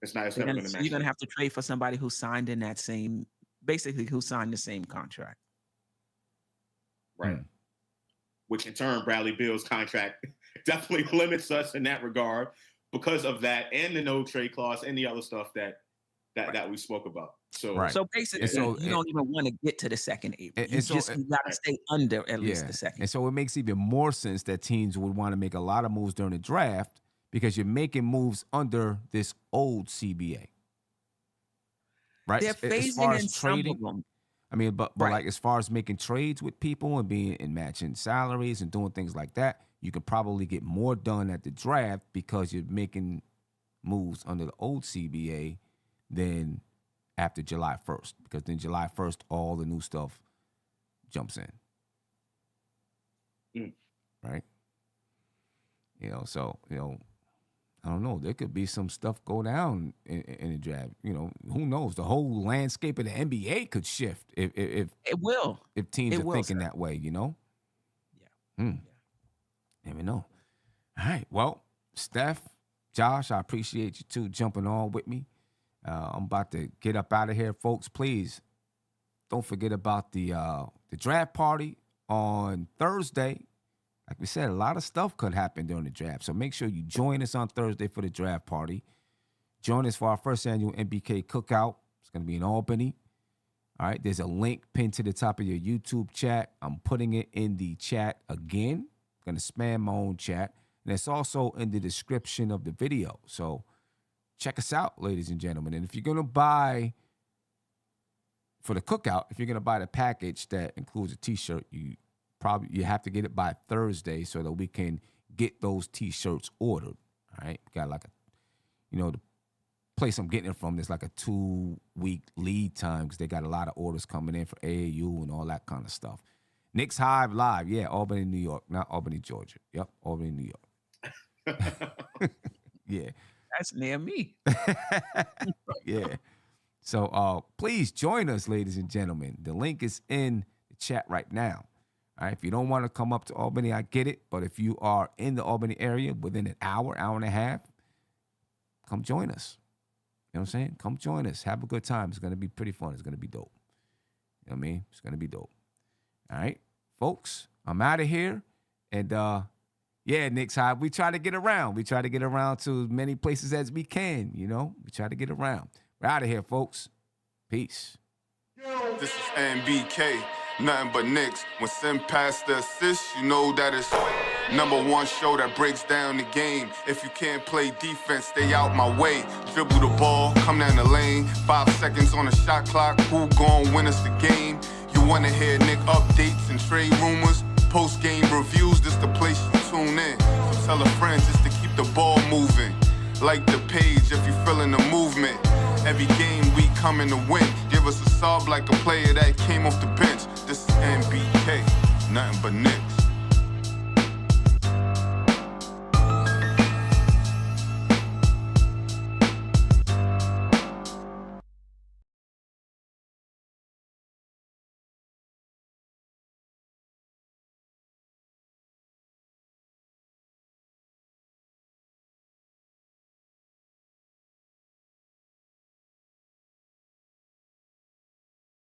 [SPEAKER 6] It's never going to match.
[SPEAKER 5] You're going to have to trade for somebody who signed in that same, basically who signed the same contract.
[SPEAKER 6] Right. Which in turn, Bradley Beal's contract definitely limits us in that regard because of that, and the no trade clause and the other stuff that we spoke about. So,
[SPEAKER 5] so basically, you don't even want to get to the second apron. You got to stay under at least the second.
[SPEAKER 2] And so it makes even more sense that teams would want to make a lot of moves during the draft, because you're making moves under this old CBA. Right?
[SPEAKER 5] They're phasing in some of them.
[SPEAKER 2] I mean, but like as far as making trades with people and matching salaries and doing things like that, you could probably get more done at the draft because you're making moves under the old CBA than after July 1st. Because then July 1st, all the new stuff jumps in. Right? So, I don't know. There could be some stuff go down in the draft. Who knows? The whole landscape of the NBA could shift if
[SPEAKER 5] it will.
[SPEAKER 2] If teams are thinking that way. Yeah. Never know. All right. Well, Steph, Josh, I appreciate you two jumping on with me. I'm about to get up out of here, folks. Please don't forget about the draft party on Thursday. Like we said, a lot of stuff could happen during the draft. So make sure you join us on Thursday for the draft party. Join us for our first annual MBK cookout. It's going to be in Albany. All right. There's a link pinned to the top of your YouTube chat. I'm putting it in the chat again. I'm going to spam my own chat. And it's also in the description of the video. So check us out, ladies and gentlemen. And if you're going to buy for the cookout, if you're going to buy the package that includes a T-shirt, you have to get it by Thursday so that we can get those T-shirts ordered. All right. Got like the place I'm getting it from, there's like a 2-week lead time because they got a lot of orders coming in for AAU and all that kind of stuff. Knicks Hive Live. Yeah, Albany, New York. Not Albany, Georgia. Yep, Albany, New York. Yeah.
[SPEAKER 5] That's near me.
[SPEAKER 2] Yeah. So please join us, ladies and gentlemen. The link is in the chat right now. All right. If you don't want to come up to Albany, I get it. But if you are in the Albany area within an hour and a half, come join us. You know what I'm saying? Come join us. Have a good time. It's going to be pretty fun. It's going to be dope. You know what I mean? It's going to be dope. All right, folks, I'm out of here. And, yeah, Knicks Hive, we try to get around. We try to get around to as many places as we can, you know. We try to get around. We're out of here, folks. Peace.
[SPEAKER 1] This is NBK, nothing but Knicks. When Sim pass the assist, you know that it's #1 show that breaks down the game. If you can't play defense, stay out my way. Dribble the ball, come down the lane. 5 seconds on the shot clock, who gon' win us the game? You wanna hear Nick updates and trade rumors? Post-game reviews, this the place you tune in. So tell a friend just to keep the ball moving. Like the page if you feeling the movement. Every game we coming to win. Give us a sub like a player that came off the bench. This is NBK, nothing but Knicks.